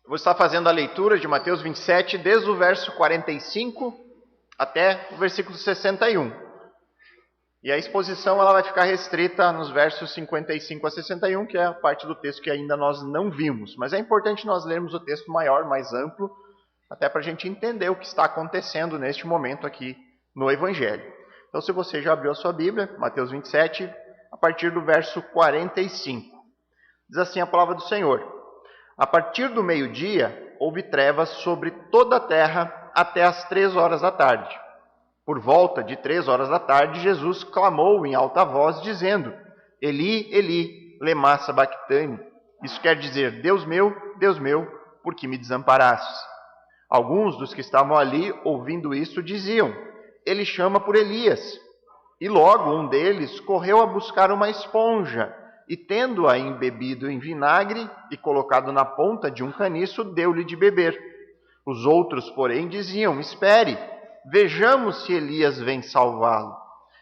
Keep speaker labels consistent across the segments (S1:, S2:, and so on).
S1: Vou estar fazendo a leitura de Mateus 27, desde o verso 45 até o versículo 61. E a exposição ela vai ficar restrita nos versos 55 a 61, que é a parte do texto que ainda nós não vimos. Mas é importante nós lermos o texto maior, mais amplo, até para a gente entender o que está acontecendo neste momento aqui no Evangelho. Então, se você já abriu a sua Bíblia, Mateus 27, a partir do verso 45. Diz assim a palavra do Senhor: a partir do meio-dia, houve trevas sobre toda a terra até as 3 horas da tarde. Por volta de 3 horas da tarde, Jesus clamou em alta voz, dizendo: Eli, Eli, lema sabachthani. Isso quer dizer: Deus meu, por que me desamparastes? Alguns dos que estavam ali, ouvindo isso, diziam: Ele chama por Elias. E logo um deles correu a buscar uma esponja, e tendo-a embebido em vinagre e colocado na ponta de um caniço, deu-lhe de beber. Os outros, porém, diziam: Espere, vejamos se Elias vem salvá-lo.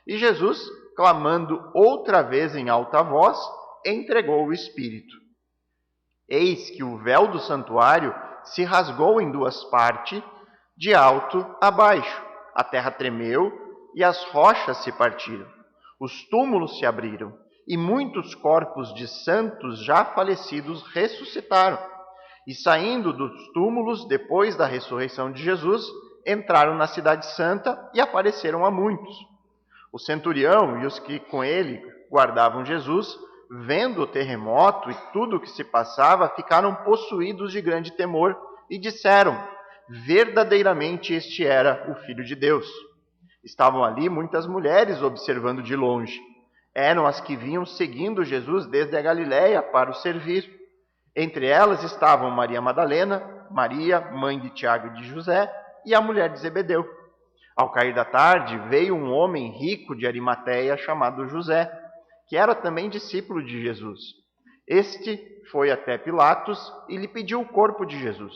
S1: E Jesus, clamando outra vez em alta voz, entregou o Espírito. Eis que o véu do santuário se rasgou em 2 partes, de alto a baixo. A terra tremeu e as rochas se partiram. Os túmulos se abriram e muitos corpos de santos já falecidos ressuscitaram. E saindo dos túmulos, depois da ressurreição de Jesus, entraram na cidade santa e apareceram a muitos. O centurião e os que com ele guardavam Jesus, vendo o terremoto e tudo o que se passava, ficaram possuídos de grande temor e disseram: verdadeiramente este era o Filho de Deus. Estavam ali muitas mulheres observando de longe. Eram as que vinham seguindo Jesus desde a Galiléia para o servir. Entre elas estavam Maria Madalena, Maria, mãe de Tiago e de José, e a mulher de Zebedeu. Ao cair da tarde, veio um homem rico de Arimateia chamado José, que era também discípulo de Jesus. Este foi até Pilatos e lhe pediu o corpo de Jesus.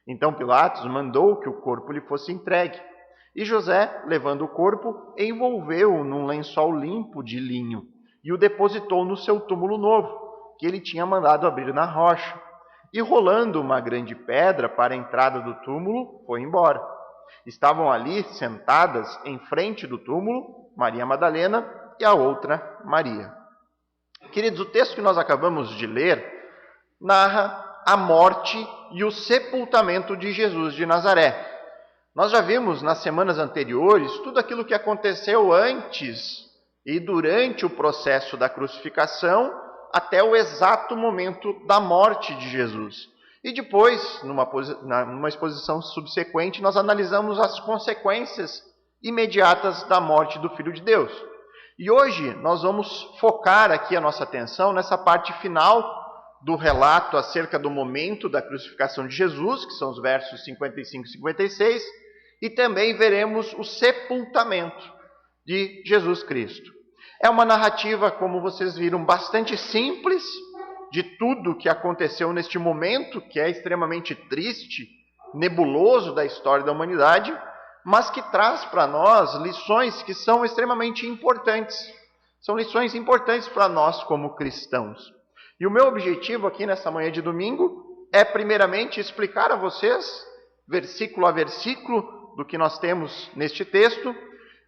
S1: Então Pilatos mandou que o corpo lhe fosse entregue. E José, levando o corpo, envolveu-o num lençol limpo de linho e o depositou no seu túmulo novo, que ele tinha mandado abrir na rocha. E rolando uma grande pedra para a entrada do túmulo, foi embora. Estavam ali sentadas em frente do túmulo Maria Madalena e a outra Maria. Queridos, o texto que nós acabamos de ler narra a morte e o sepultamento de Jesus de Nazaré. Nós já vimos nas semanas anteriores tudo aquilo que aconteceu antes e durante o processo da crucificação até o exato momento da morte de Jesus. E depois, numa exposição subsequente, nós analisamos as consequências imediatas da morte do Filho de Deus. E hoje nós vamos focar aqui a nossa atenção nessa parte final do relato acerca do momento da crucificação de Jesus, que são os versos 55 e 56, e também veremos o sepultamento de Jesus Cristo. É uma narrativa, como vocês viram, bastante simples de tudo o que aconteceu neste momento, que é extremamente triste, nebuloso da história da humanidade, mas que traz para nós lições que são extremamente importantes. São lições importantes para nós como cristãos. E o meu objetivo aqui nessa manhã de domingo é primeiramente explicar a vocês, versículo a versículo, do que nós temos neste texto,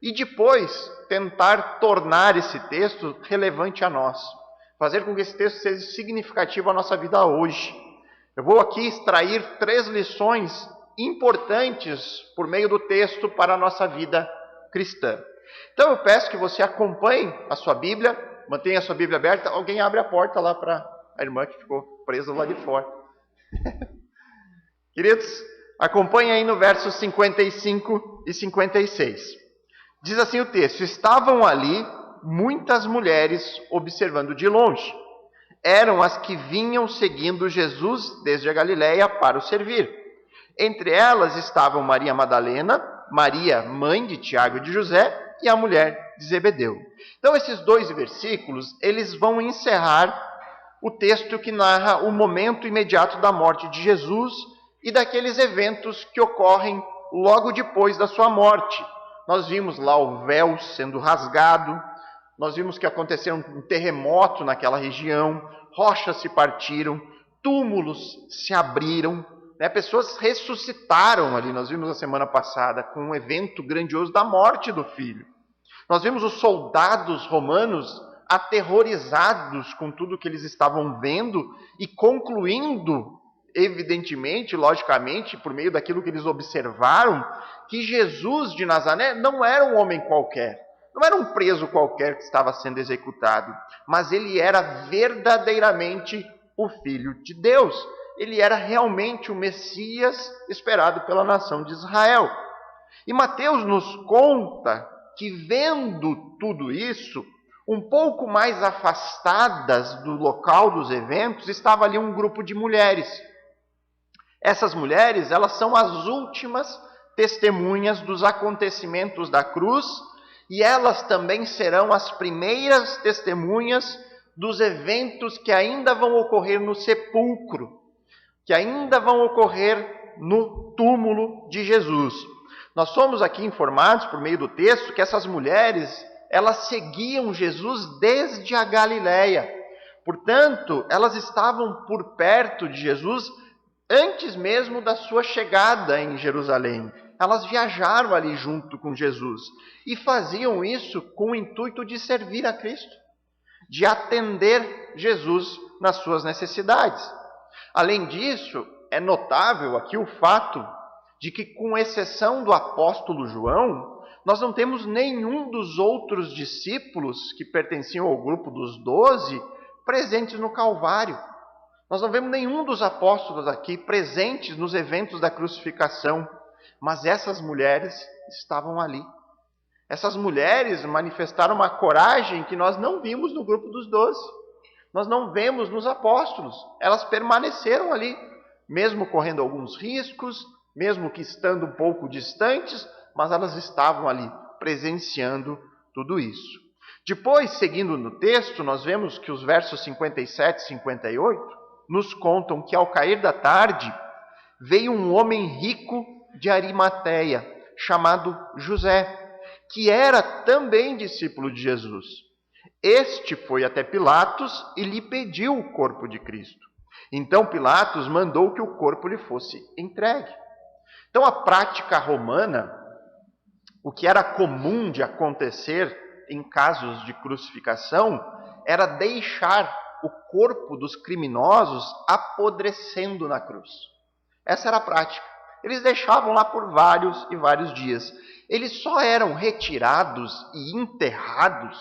S1: e depois tentar tornar esse texto relevante a nós. Fazer com que esse texto seja significativo à nossa vida hoje. Eu vou aqui extrair 3 lições importantes por meio do texto para a nossa vida cristã. Então eu peço que você acompanhe a sua Bíblia, mantenha a sua Bíblia aberta. Alguém abre a porta lá para a irmã que ficou presa lá de fora. Queridos, acompanhe aí no versos 55 e 56. Diz assim o texto: estavam ali muitas mulheres observando de longe. Eram as que vinham seguindo Jesus desde a Galiléia para o servir. Entre elas estavam Maria Madalena, Maria, mãe de Tiago e de José, e a mulher de Zebedeu. Então esses 2 versículos, eles vão encerrar o texto que narra o momento imediato da morte de Jesus e daqueles eventos que ocorrem logo depois da sua morte. Nós vimos lá o véu sendo rasgado, nós vimos que aconteceu um terremoto naquela região, rochas se partiram, túmulos se abriram, né? Pessoas ressuscitaram ali. Nós vimos na semana passada com um evento grandioso da morte do filho. Nós vimos os soldados romanos aterrorizados com tudo que eles estavam vendo e concluindo, evidentemente, logicamente, por meio daquilo que eles observaram, que Jesus de Nazaré não era um homem qualquer, não era um preso qualquer que estava sendo executado, mas ele era verdadeiramente o Filho de Deus. Ele era realmente o Messias esperado pela nação de Israel. E Mateus nos conta que, vendo tudo isso, um pouco mais afastadas do local dos eventos, estava ali um grupo de mulheres. Essas mulheres, elas são as últimas testemunhas dos acontecimentos da cruz, e elas também serão as primeiras testemunhas dos eventos que ainda vão ocorrer no sepulcro, que ainda vão ocorrer no túmulo de Jesus. Nós somos aqui informados por meio do texto que essas mulheres, elas seguiam Jesus desde a Galileia. Portanto, elas estavam por perto de Jesus antes mesmo da sua chegada em Jerusalém. Elas viajaram ali junto com Jesus e faziam isso com o intuito de servir a Cristo, de atender Jesus nas suas necessidades. Além disso, é notável aqui o fato de que, com exceção do apóstolo João, nós não temos nenhum dos outros discípulos que pertenciam ao grupo dos 12 presentes no Calvário. Nós não vemos nenhum dos apóstolos aqui presentes nos eventos da crucificação, mas essas mulheres estavam ali. Essas mulheres manifestaram uma coragem que nós não vimos no grupo dos 12. Nós não vemos nos apóstolos. Elas permaneceram ali, mesmo correndo alguns riscos, mesmo que estando um pouco distantes, mas elas estavam ali, presenciando tudo isso. Depois, seguindo no texto, nós vemos que os versos 57 e 58 nos contam que, ao cair da tarde, veio um homem rico de Arimateia, chamado José, que era também discípulo de Jesus. Este foi até Pilatos e lhe pediu o corpo de Cristo. Então Pilatos mandou que o corpo lhe fosse entregue. Então, a prática romana, o que era comum de acontecer em casos de crucificação, era deixar o corpo dos criminosos apodrecendo na cruz. Essa era a prática. Eles deixavam lá por vários e vários dias. Eles só eram retirados e enterrados,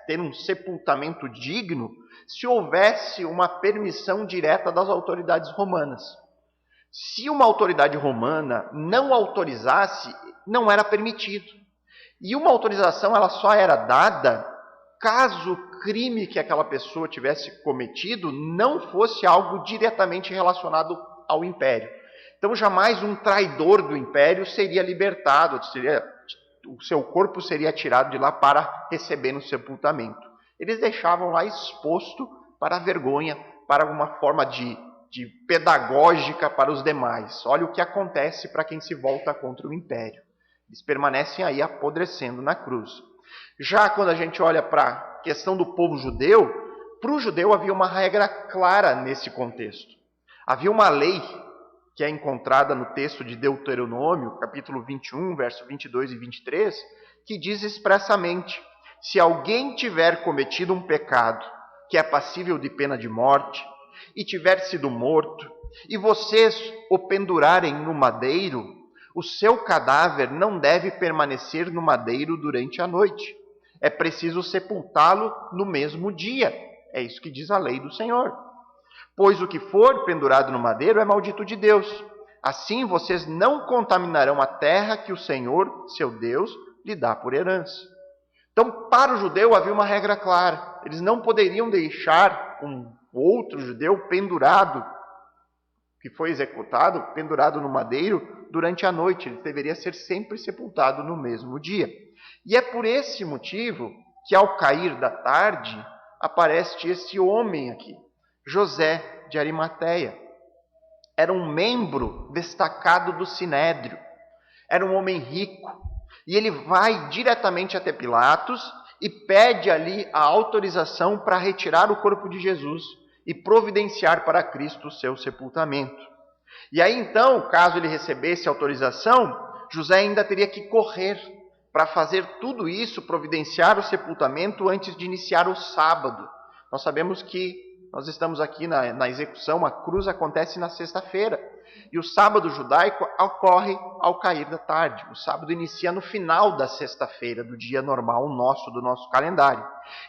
S1: ter um sepultamento digno, se houvesse uma permissão direta das autoridades romanas. Se uma autoridade romana não autorizasse, não era permitido. E uma autorização, ela só era dada caso o crime que aquela pessoa tivesse cometido não fosse algo diretamente relacionado ao império. Então, jamais um traidor do império seria libertado, o seu corpo seria tirado de lá para receber no sepultamento. Eles deixavam lá exposto para a vergonha, para alguma forma de pedagógica para os demais. Olha o que acontece para quem se volta contra o império. Eles permanecem aí apodrecendo na cruz. Já quando a gente olha para a questão do povo judeu, para o judeu havia uma regra clara nesse contexto. Havia uma lei que é encontrada no texto de Deuteronômio, capítulo 21, verso 22 e 23, que diz expressamente: se alguém tiver cometido um pecado que é passível de pena de morte, e tiver sido morto, e vocês o pendurarem no madeiro, o seu cadáver não deve permanecer no madeiro durante a noite. É preciso sepultá-lo no mesmo dia. É isso que diz a lei do Senhor. Pois o que for pendurado no madeiro é maldito de Deus. Assim vocês não contaminarão a terra que o Senhor, seu Deus, lhe dá por herança. Então, para o judeu havia uma regra clara. Eles não poderiam deixar um outro judeu pendurado, que foi executado, pendurado no madeiro durante a noite. Ele deveria ser sempre sepultado no mesmo dia. E é por esse motivo que, ao cair da tarde, aparece esse homem aqui, José de Arimateia. Era um membro destacado do Sinédrio. Era um homem rico. E ele vai diretamente até Pilatos e pede ali a autorização para retirar o corpo de Jesus. e providenciar para Cristo o seu sepultamento. E aí então, caso ele recebesse autorização, José ainda teria que correr para fazer tudo isso, providenciar o sepultamento antes de iniciar o sábado. Nós sabemos que nós estamos aqui na execução, a cruz acontece na sexta-feira. E o sábado judaico ocorre ao cair da tarde. O sábado inicia no final da sexta-feira, do dia normal do nosso calendário.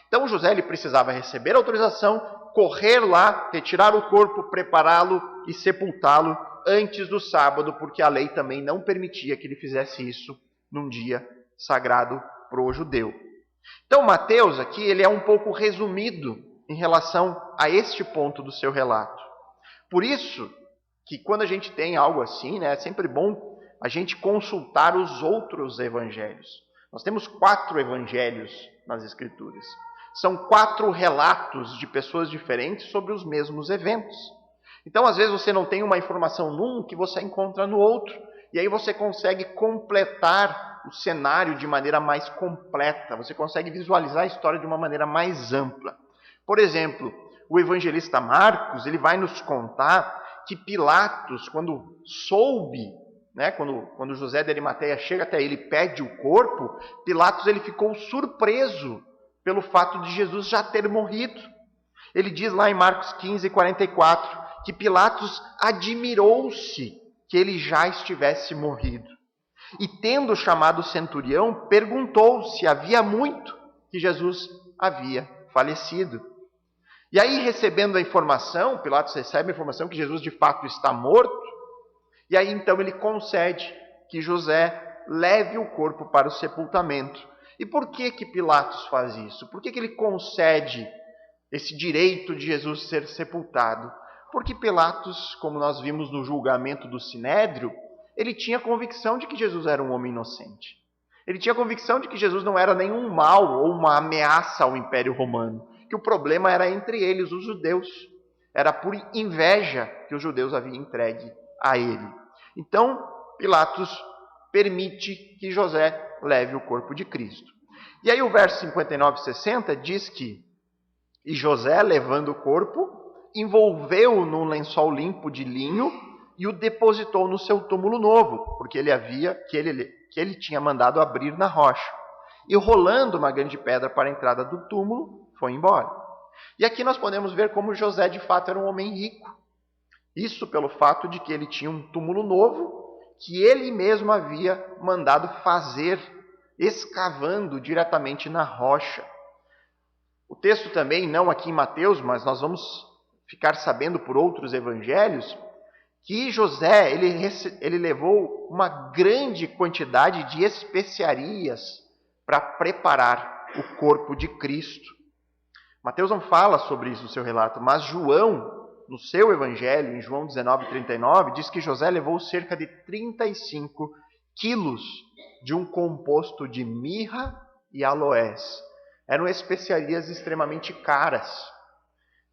S1: Então José ele precisava receber autorização, correr lá, retirar o corpo, prepará-lo e sepultá-lo antes do sábado, porque a lei também não permitia que ele fizesse isso num dia sagrado para o judeu. Então Mateus aqui ele é um pouco resumido em relação a este ponto do seu relato. Por isso que quando a gente tem algo assim, é sempre bom a gente consultar os outros evangelhos. Nós temos 4 evangelhos nas Escrituras. São 4 relatos de pessoas diferentes sobre os mesmos eventos. Então, às vezes, você não tem uma informação num que você encontra no outro. E aí você consegue completar o cenário de maneira mais completa. Você consegue visualizar a história de uma maneira mais ampla. Por exemplo, o evangelista Marcos, ele vai nos contar que Pilatos, quando soube, quando José de Arimateia chega até ele e pede o corpo, Pilatos ele ficou surpreso pelo fato de Jesus já ter morrido. Ele diz lá em Marcos 15, 44, que Pilatos admirou-se que ele já estivesse morrido. E tendo chamado o centurião, perguntou se havia muito que Jesus havia falecido. E aí, recebendo a informação, Pilatos recebe a informação que Jesus de fato está morto, e aí então ele concede que José leve o corpo para o sepultamento. E por que Pilatos faz isso? Por que ele concede esse direito de Jesus ser sepultado? Porque Pilatos, como nós vimos no julgamento do Sinédrio, ele tinha convicção de que Jesus era um homem inocente. Ele tinha convicção de que Jesus não era nenhum mal ou uma ameaça ao Império Romano. Que o problema era entre eles, os judeus. Era por inveja que os judeus haviam entregue a ele. Então, Pilatos permite que José leve o corpo de Cristo. E aí o verso 59 e 60 diz que e José, levando o corpo, envolveu-o num lençol limpo de linho e o depositou no seu túmulo novo, porque ele tinha mandado abrir na rocha. E rolando uma grande pedra para a entrada do túmulo, foi embora. E aqui nós podemos ver como José de fato era um homem rico. Isso pelo fato de que ele tinha um túmulo novo, que ele mesmo havia mandado fazer, escavando diretamente na rocha. O texto também, não aqui em Mateus, mas nós vamos ficar sabendo por outros evangelhos, que José ele levou uma grande quantidade de especiarias para preparar o corpo de Cristo. Mateus não fala sobre isso no seu relato, mas João, no seu evangelho, em João 19:39, diz que José levou cerca de 35 quilos de um composto de mirra e aloés. Eram especiarias extremamente caras.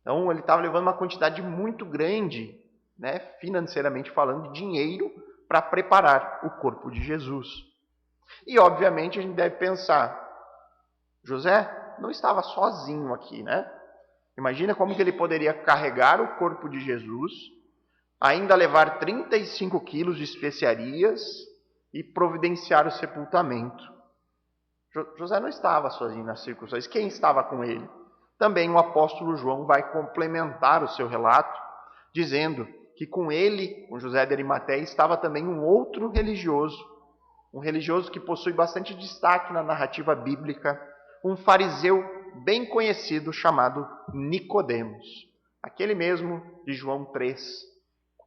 S1: Então ele estava levando uma quantidade muito grande, financeiramente falando, de dinheiro para preparar o corpo de Jesus. E obviamente a gente deve pensar, José não estava sozinho aqui, Imagina como que ele poderia carregar o corpo de Jesus, ainda levar 35 quilos de especiarias e providenciar o sepultamento. José não estava sozinho nas circunstâncias. Quem estava com ele? Também o apóstolo João vai complementar o seu relato, dizendo que com ele, com José de Arimateia, estava também um outro religioso, um religioso que possui bastante destaque na narrativa bíblica, um fariseu bem conhecido chamado Nicodemos. Aquele mesmo de João 3.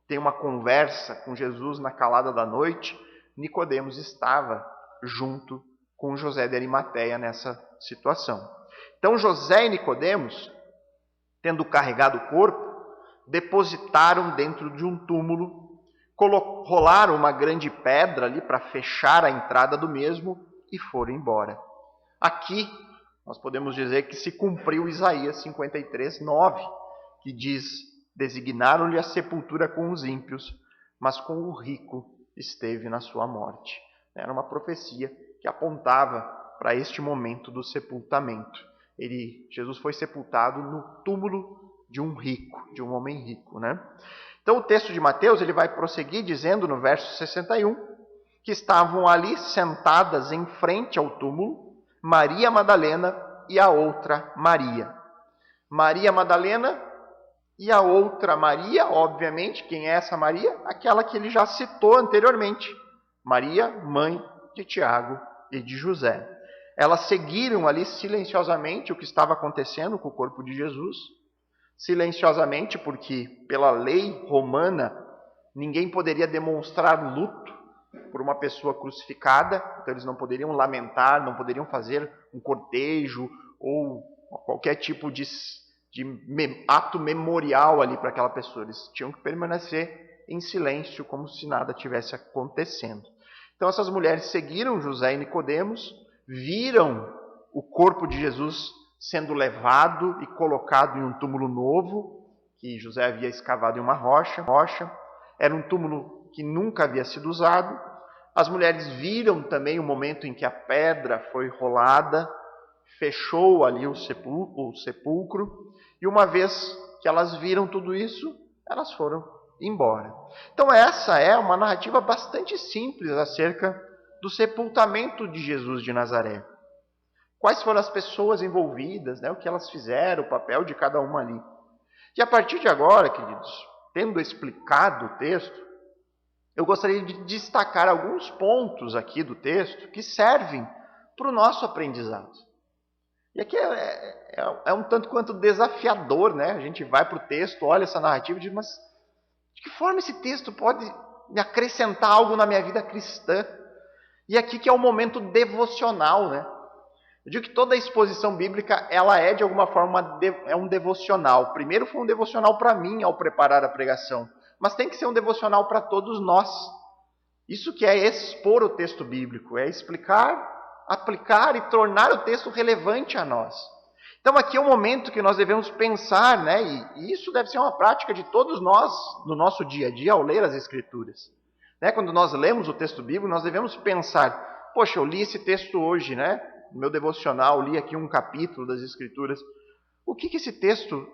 S1: Tem uma conversa com Jesus na calada da noite. Nicodemos estava junto com José de Arimateia nessa situação. Então José e Nicodemos, tendo carregado o corpo, depositaram dentro de um túmulo, rolaram uma grande pedra ali para fechar a entrada do mesmo e foram embora. Aqui nós podemos dizer que se cumpriu Isaías 53:9, que diz: designaram-lhe a sepultura com os ímpios, mas com o rico esteve na sua morte. Era uma profecia que apontava para este momento do sepultamento. Jesus foi sepultado no túmulo um rico, de um homem rico, né? Então o texto de Mateus ele vai prosseguir dizendo no verso 61 que estavam ali sentadas em frente ao túmulo Maria Madalena e a outra Maria. Maria Madalena e a outra Maria, obviamente, quem é essa Maria? Aquela que ele já citou anteriormente, Maria, mãe de Tiago e de José. Elas seguiram ali silenciosamente o que estava acontecendo com o corpo de Jesus, silenciosamente porque pela lei romana ninguém poderia demonstrar luto por uma pessoa crucificada, então eles não poderiam lamentar, não poderiam fazer um cortejo ou qualquer tipo de ato memorial ali para aquela pessoa. Eles tinham que permanecer em silêncio, como se nada tivesse acontecendo. Então essas mulheres seguiram José e Nicodemos, viram o corpo de Jesus sendo levado e colocado em um túmulo novo, que José havia escavado em uma rocha. Era um túmulo que nunca havia sido usado. As mulheres viram também o momento em que a pedra foi rolada, fechou ali o sepulcro, e uma vez que elas viram tudo isso, elas foram embora. Então essa é uma narrativa bastante simples acerca do sepultamento de Jesus de Nazaré. Quais foram as pessoas envolvidas, né? O que elas fizeram, o papel de cada uma ali. E a partir de agora, queridos, tendo explicado o texto, eu gostaria de destacar alguns pontos aqui do texto que servem para o nosso aprendizado. E aqui é um tanto quanto desafiador, né? A gente vai para o texto, olha essa narrativa e diz, mas de que forma esse texto pode me acrescentar algo na minha vida cristã? E aqui que é o momento devocional, né? Eu digo que toda a exposição bíblica, ela é de alguma forma um devocional. Primeiro foi um devocional para mim ao preparar a pregação, mas tem que ser um devocional para todos nós. Isso que é expor o texto bíblico, é explicar, aplicar e tornar o texto relevante a nós. Então aqui é o momento que nós devemos pensar, né? E isso deve ser uma prática de todos nós no nosso dia a dia ao ler as Escrituras. Né? Quando nós lemos o texto bíblico, nós devemos pensar, poxa, eu li esse texto hoje, né? No meu devocional, li aqui um capítulo das Escrituras. O que esse texto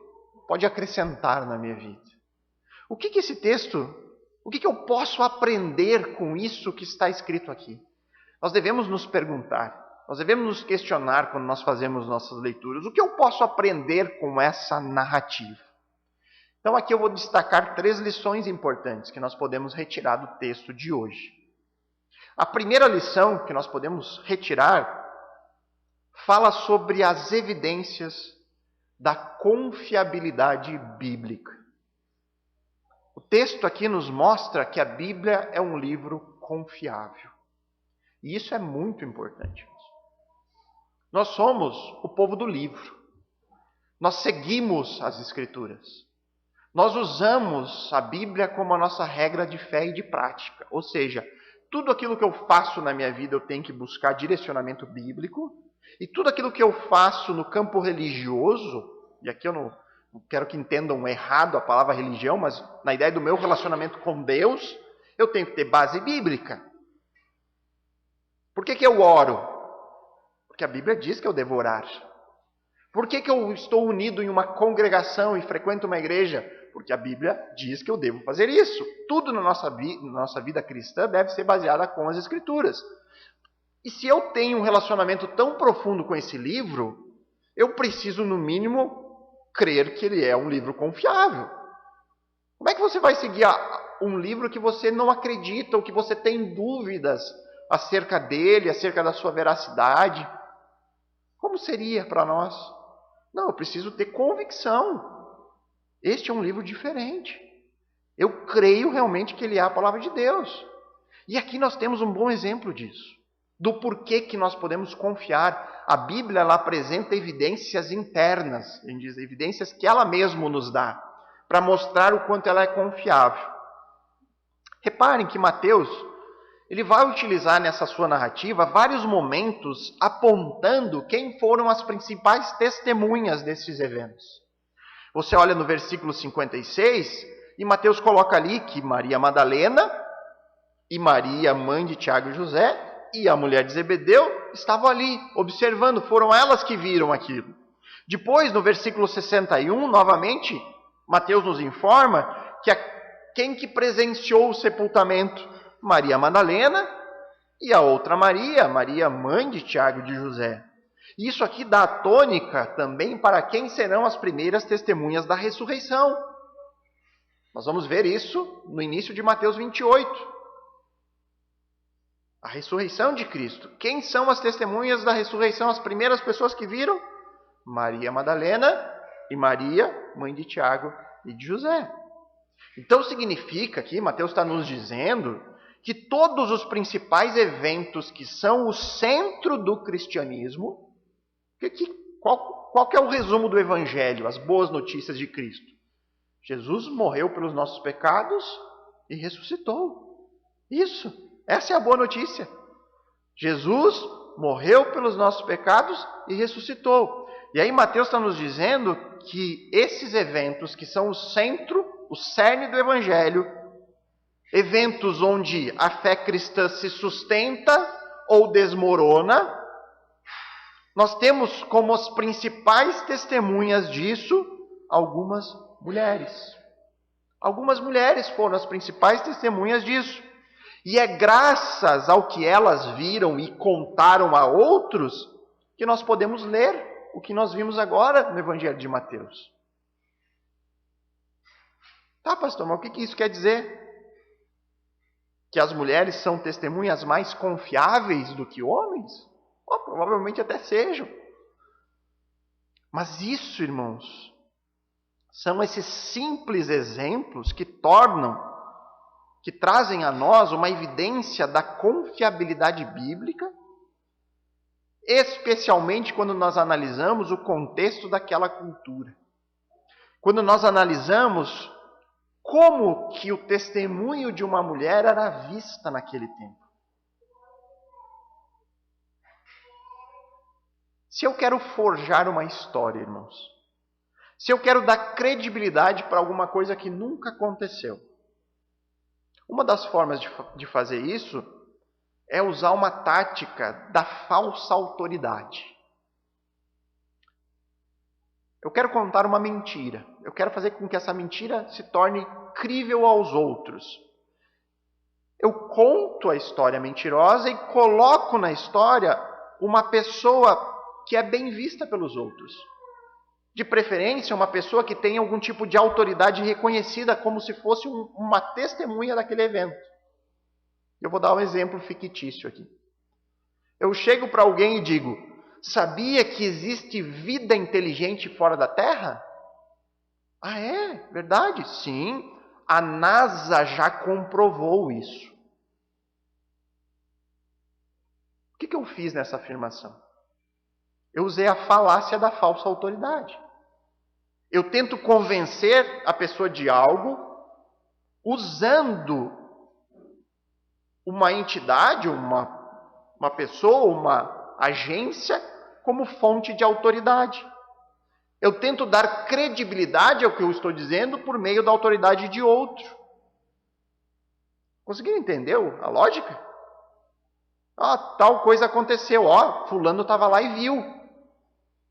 S1: pode acrescentar na minha vida? O que eu posso aprender com isso que está escrito aqui? Nós devemos nos perguntar, nós devemos nos questionar quando nós fazemos nossas leituras. O que eu posso aprender com essa narrativa? Então aqui eu vou destacar 3 lições importantes que nós podemos retirar do texto de hoje. A primeira lição que nós podemos retirar fala sobre as evidências da confiabilidade bíblica. O texto aqui nos mostra que a Bíblia é um livro confiável. E isso é muito importante. Nós somos o povo do livro. Nós seguimos as Escrituras. Nós usamos a Bíblia como a nossa regra de fé e de prática. Ou seja, tudo aquilo que eu faço na minha vida eu tenho que buscar direcionamento bíblico. E tudo aquilo que eu faço no campo religioso, e aqui eu não quero que entendam errado a palavra religião, mas na ideia do meu relacionamento com Deus, eu tenho que ter base bíblica. Por que eu oro? Porque a Bíblia diz que eu devo orar. Por que eu estou unido em uma congregação e frequento uma igreja? Porque a Bíblia diz que eu devo fazer isso. Tudo na nossa vida cristã deve ser baseada com as Escrituras. E se eu tenho um relacionamento tão profundo com esse livro, eu preciso, no mínimo, crer que ele é um livro confiável. Como é que você vai seguir um livro que você não acredita ou que você tem dúvidas acerca dele, acerca da sua veracidade? Como seria para nós? Não, eu preciso ter convicção. Este é um livro diferente. Eu creio realmente que ele é a palavra de Deus. E aqui nós temos um bom exemplo disso. Do porquê que nós podemos confiar. A Bíblia ela apresenta evidências internas, a gente diz, evidências que ela mesma nos dá, para mostrar o quanto ela é confiável. Reparem que Mateus ele vai utilizar nessa sua narrativa vários momentos apontando quem foram as principais testemunhas desses eventos. Você olha no versículo 56 e Mateus coloca ali que Maria Madalena e Maria, mãe de Tiago e José, e a mulher de Zebedeu estavam ali, observando, foram elas que viram aquilo. Depois, no versículo 61, novamente, Mateus nos informa que quem que presenciou o sepultamento? Maria Madalena e a outra Maria, Maria, mãe de Tiago e de José. Isso aqui dá a tônica também para quem serão as primeiras testemunhas da ressurreição. Nós vamos ver isso no início de Mateus 28. A ressurreição de Cristo. Quem são as testemunhas da ressurreição? As primeiras pessoas que viram? Maria Madalena e Maria, mãe de Tiago e de José. Então significa que Mateus está nos dizendo que todos os principais eventos que são o centro do cristianismo, qual que é o resumo do Evangelho, as boas notícias de Cristo? Jesus morreu pelos nossos pecados e ressuscitou. Isso, essa é a boa notícia. Jesus morreu pelos nossos pecados e ressuscitou. E aí Mateus está nos dizendo que esses eventos que são o centro, o cerne do Evangelho, eventos onde a fé cristã se sustenta ou desmorona, nós temos como as principais testemunhas disso algumas mulheres. Algumas mulheres foram as principais testemunhas disso. E é graças ao que elas viram e contaram a outros que nós podemos ler o que nós vimos agora no Evangelho de Mateus. Tá, pastor, mas o que isso quer dizer? Que as mulheres são testemunhas mais confiáveis do que homens? Provavelmente até sejam. Mas isso, irmãos, são esses simples exemplos que trazem a nós uma evidência da confiabilidade bíblica, especialmente quando nós analisamos o contexto daquela cultura. Quando nós analisamos como que o testemunho de uma mulher era vista naquele tempo. Se eu quero forjar uma história, irmãos, se eu quero dar credibilidade para alguma coisa que nunca aconteceu, uma das formas de fazer isso é usar uma tática da falsa autoridade. Eu quero contar uma mentira. Eu quero fazer com que essa mentira se torne crível aos outros. Eu conto a história mentirosa e coloco na história uma pessoa que é bem vista pelos outros. De preferência, uma pessoa que tem algum tipo de autoridade reconhecida como se fosse uma testemunha daquele evento. Eu vou dar um exemplo fictício aqui. Eu chego para alguém e digo: sabia que existe vida inteligente fora da Terra? Ah, é? Verdade? Sim. A NASA já comprovou isso. O que eu fiz nessa afirmação? Eu usei a falácia da falsa autoridade. Eu tento convencer a pessoa de algo usando uma entidade, uma pessoa, uma agência como fonte de autoridade. Eu tento dar credibilidade ao que eu estou dizendo por meio da autoridade de outro. Conseguiram entender a lógica? Tal coisa aconteceu. Fulano estava lá e viu.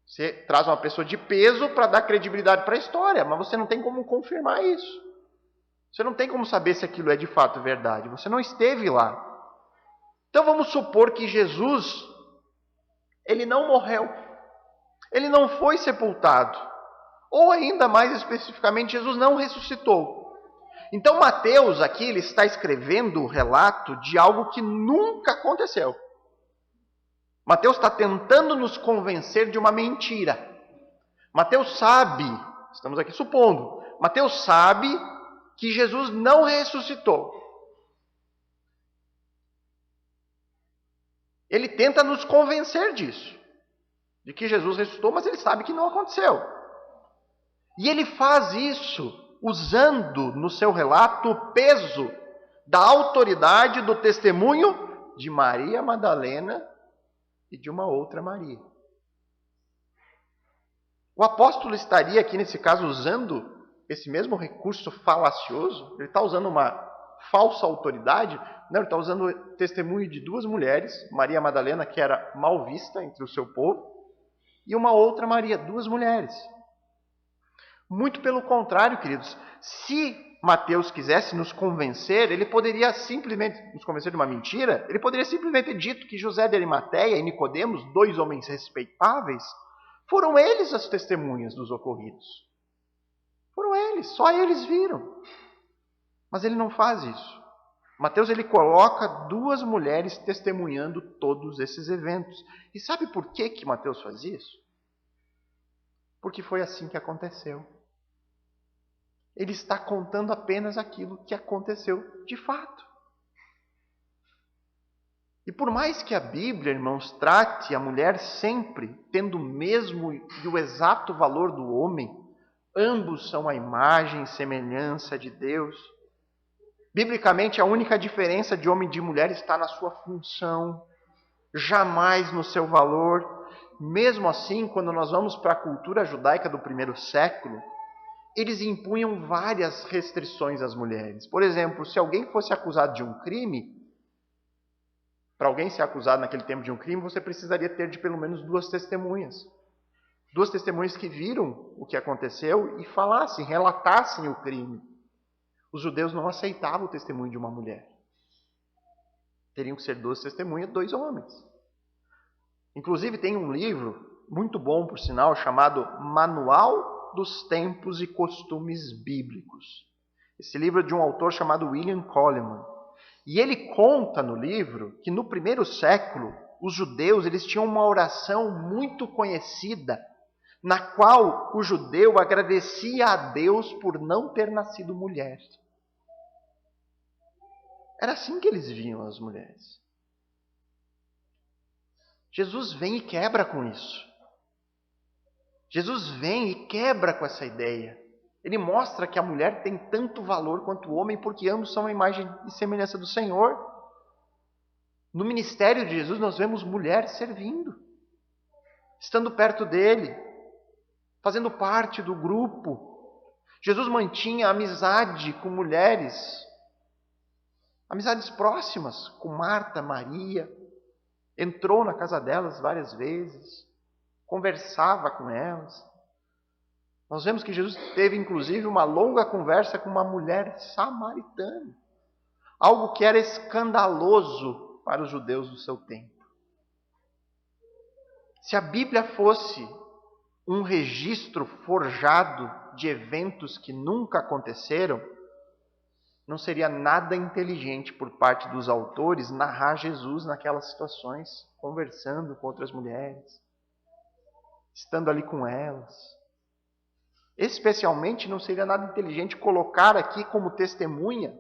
S1: Você traz uma pessoa de peso para dar credibilidade para a história, mas você não tem como confirmar isso. Você não tem como saber se aquilo é de fato verdade. Você não esteve lá. Então vamos supor que Jesus, ele não morreu. Ele não foi sepultado. Ou ainda mais especificamente, Jesus não ressuscitou. Então Mateus aqui ele está escrevendo o relato de algo que nunca aconteceu. Mateus está tentando nos convencer de uma mentira. Mateus sabe, estamos aqui supondo, Mateus sabe que Jesus não ressuscitou. Ele tenta nos convencer disso, de que Jesus ressuscitou, mas ele sabe que não aconteceu. E ele faz isso usando no seu relato o peso da autoridade do testemunho de Maria Madalena e de uma outra Maria. O apóstolo estaria aqui, nesse caso, usando esse mesmo recurso falacioso? Ele está usando uma falsa autoridade? Não, ele está usando o testemunho de duas mulheres, Maria Madalena, que era mal vista entre o seu povo, e uma outra Maria, 2 mulheres. Muito pelo contrário, queridos, se Mateus quisesse nos convencer, ele poderia simplesmente nos convencer de uma mentira, ele poderia simplesmente ter dito que José de Arimateia e Nicodemos, 2 homens respeitáveis, foram eles as testemunhas dos ocorridos. Foram eles, só eles viram. Mas ele não faz isso. Mateus ele coloca 2 mulheres testemunhando todos esses eventos. E sabe por que Mateus faz isso? Porque foi assim que aconteceu. Ele está contando apenas aquilo que aconteceu de fato. E por mais que a Bíblia, irmãos, trate a mulher sempre tendo o mesmo e o exato valor do homem, ambos são a imagem e semelhança de Deus. Biblicamente, a única diferença de homem e de mulher está na sua função, jamais no seu valor. Mesmo assim, quando nós vamos para a cultura judaica do primeiro século, eles impunham várias restrições às mulheres. Por exemplo, se alguém fosse acusado de um crime, para alguém ser acusado naquele tempo de um crime, você precisaria ter de pelo menos 2 testemunhas. 2 testemunhas que viram o que aconteceu e falassem, relatassem o crime. Os judeus não aceitavam o testemunho de uma mulher. Teriam que ser 2 testemunhas, 2 homens. Inclusive tem um livro, muito bom por sinal, chamado Manual dos Tempos e Costumes Bíblicos. Esse livro é de um autor chamado William Coleman. E ele conta no livro que no primeiro século, os judeus eles tinham uma oração muito conhecida, na qual o judeu agradecia a Deus por não ter nascido mulher. Era assim que eles viam as mulheres. Jesus vem e quebra com isso. Jesus vem e quebra com essa ideia. Ele mostra que a mulher tem tanto valor quanto o homem, porque ambos são a imagem e semelhança do Senhor. No ministério de Jesus, nós vemos mulher servindo, estando perto dele, fazendo parte do grupo. Jesus mantinha amizade com mulheres, amizades próximas, com Marta, Maria. Entrou na casa delas várias vezes, conversava com elas. Nós vemos que Jesus teve, inclusive, uma longa conversa com uma mulher samaritana. Algo que era escandaloso para os judeus do seu tempo. Se a Bíblia fosse um registro forjado de eventos que nunca aconteceram, não seria nada inteligente por parte dos autores narrar Jesus naquelas situações, conversando com outras mulheres, estando ali com elas. Especialmente não seria nada inteligente colocar aqui como testemunha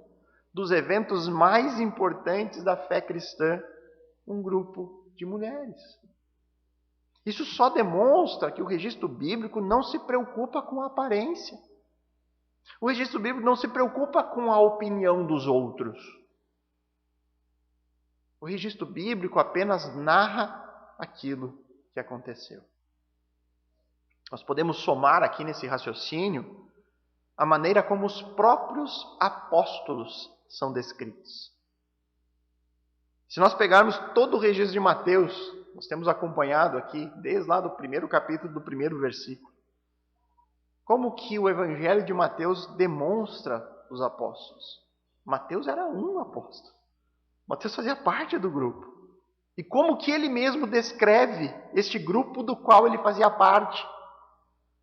S1: dos eventos mais importantes da fé cristã um grupo de mulheres. Isso só demonstra que o registro bíblico não se preocupa com a aparência. O registro bíblico não se preocupa com a opinião dos outros. O registro bíblico apenas narra aquilo que aconteceu. Nós podemos somar aqui nesse raciocínio a maneira como os próprios apóstolos são descritos. Se nós pegarmos todo o registro de Mateus, nós temos acompanhado aqui, desde lá do primeiro capítulo, do primeiro versículo, como que o Evangelho de Mateus demonstra os apóstolos. Mateus era um apóstolo. Mateus fazia parte do grupo. E como que ele mesmo descreve este grupo do qual ele fazia parte?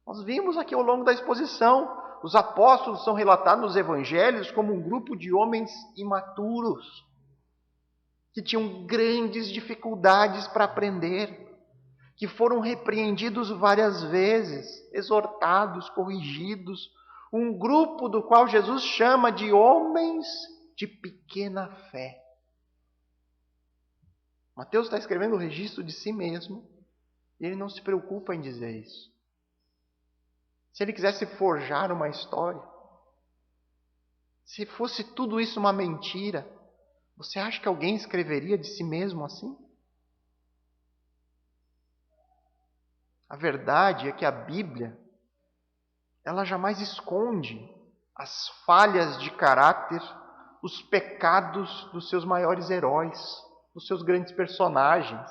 S1: Nós vimos aqui ao longo da exposição, os apóstolos são relatados nos evangelhos como um grupo de homens imaturos, que tinham grandes dificuldades para aprender, que foram repreendidos várias vezes, exortados, corrigidos, um grupo do qual Jesus chama de homens de pequena fé. Mateus está escrevendo o registro de si mesmo, e ele não se preocupa em dizer isso. Se ele quisesse forjar uma história, se fosse tudo isso uma mentira, você acha que alguém escreveria de si mesmo assim? A verdade é que a Bíblia, ela jamais esconde as falhas de caráter, os pecados dos seus maiores heróis, dos seus grandes personagens.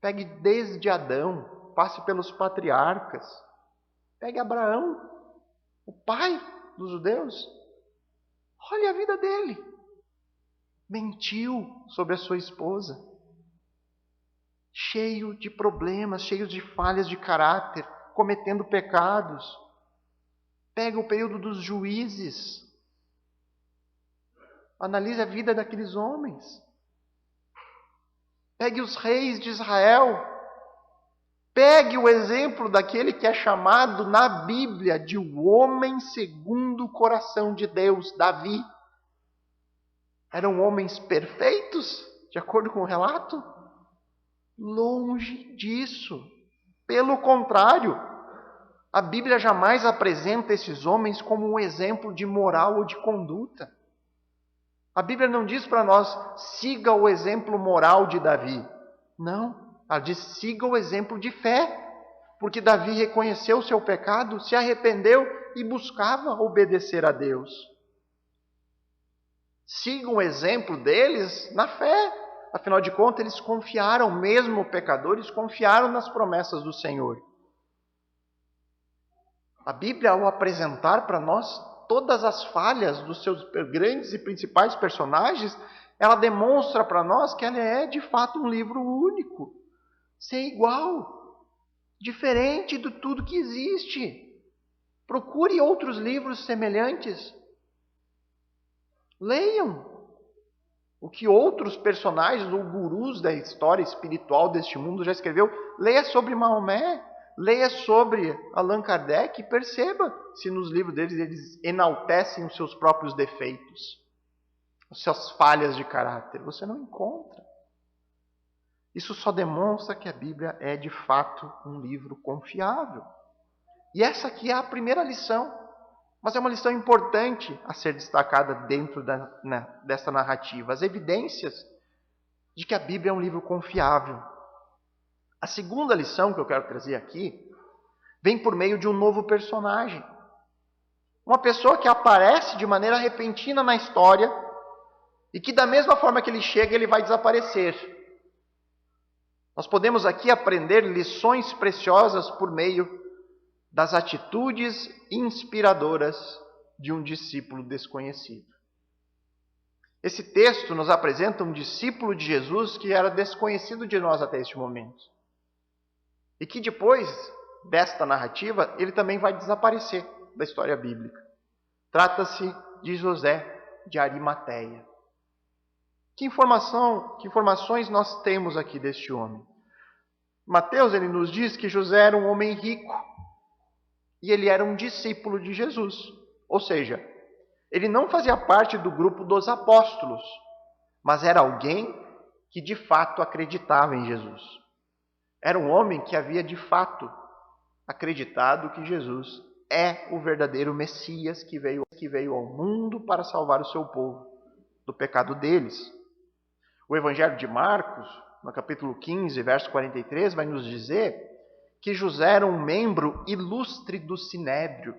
S1: Pegue desde Adão, passe pelos patriarcas. Pegue Abraão, o pai dos judeus. Olhe a vida dele. Mentiu sobre a sua esposa. Cheio de problemas, cheio de falhas de caráter, cometendo pecados. Pega o período dos juízes. Analise a vida daqueles homens. Pegue os reis de Israel. Pegue o exemplo daquele que é chamado na Bíblia de o homem segundo o coração de Deus, Davi. Eram homens perfeitos, de acordo com o relato? Longe disso. Pelo contrário, a Bíblia jamais apresenta esses homens como um exemplo de moral ou de conduta. A Bíblia não diz para nós, siga o exemplo moral de Davi. Não. Ela diz, siga o exemplo de fé, porque Davi reconheceu o seu pecado, se arrependeu e buscava obedecer a Deus. Siga o exemplo deles na fé. Afinal de contas, eles confiaram, mesmo pecadores, confiaram nas promessas do Senhor. A Bíblia, ao apresentar para nós todas as falhas dos seus grandes e principais personagens, ela demonstra para nós que ela é, de fato, um livro único. Sem igual, diferente de tudo que existe. Procure outros livros semelhantes. Leiam o que outros personagens ou gurus da história espiritual deste mundo já escreveu. Leia sobre Maomé, leia sobre Allan Kardec e perceba se nos livros deles eles enaltecem os seus próprios defeitos, as suas falhas de caráter. Você não encontra. Isso só demonstra que a Bíblia é, de fato, um livro confiável. E essa aqui é a primeira lição. Mas é uma lição importante a ser destacada dentro dessa narrativa. As evidências de que a Bíblia é um livro confiável. A segunda lição que eu quero trazer aqui vem por meio de um novo personagem. Uma pessoa que aparece de maneira repentina na história e que, da mesma forma que ele chega, ele vai desaparecer. Nós podemos aqui aprender lições preciosas por meio das atitudes inspiradoras de um discípulo desconhecido. Esse texto nos apresenta um discípulo de Jesus que era desconhecido de nós até este momento. E que depois desta narrativa, ele também vai desaparecer da história bíblica. Trata-se de José de Arimateia. Que informações nós temos aqui deste homem? Mateus, ele nos diz que José era um homem rico e ele era um discípulo de Jesus. Ou seja, ele não fazia parte do grupo dos apóstolos, mas era alguém que de fato acreditava em Jesus. Era um homem que havia de fato acreditado que Jesus é o verdadeiro Messias que veio ao mundo para salvar o seu povo do pecado deles. O Evangelho de Marcos, no capítulo 15, verso 43, vai nos dizer que José era um membro ilustre do Sinédrio.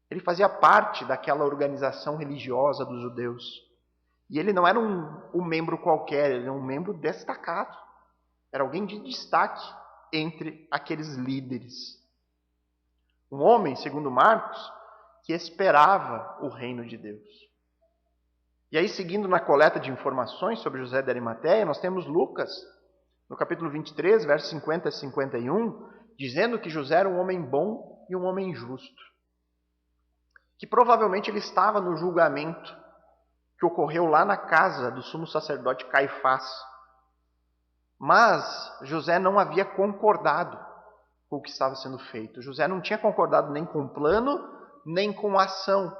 S1: Ele fazia parte daquela organização religiosa dos judeus. E ele não era um membro qualquer, ele era um membro destacado. Era alguém de destaque entre aqueles líderes. Um homem, segundo Marcos, que esperava o reino de Deus. E aí, seguindo na coleta de informações sobre José de Arimateia, nós temos Lucas, no capítulo 23, versos 50 a 51, dizendo que José era um homem bom e um homem justo. Que provavelmente ele estava no julgamento que ocorreu lá na casa do sumo sacerdote Caifás. Mas José não havia concordado com o que estava sendo feito. José não tinha concordado nem com o plano, nem com a ação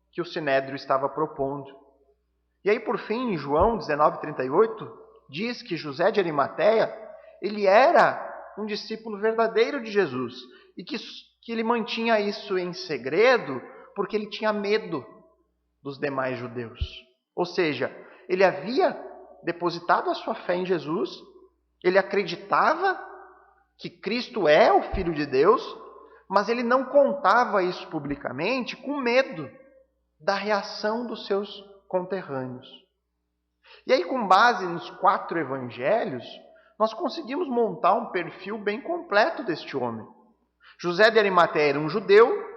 S1: que o Sinédrio estava propondo. E aí, por fim, em João 19:38, diz que José de Arimateia, ele era um discípulo verdadeiro de Jesus e que ele mantinha isso em segredo porque ele tinha medo dos demais judeus. Ou seja, ele havia depositado a sua fé em Jesus, ele acreditava que Cristo é o Filho de Deus, mas ele não contava isso publicamente com medo da reação dos seus conterrâneos. E aí, com base nos 4 evangelhos, nós conseguimos montar um perfil bem completo deste homem. José de Arimateia era um judeu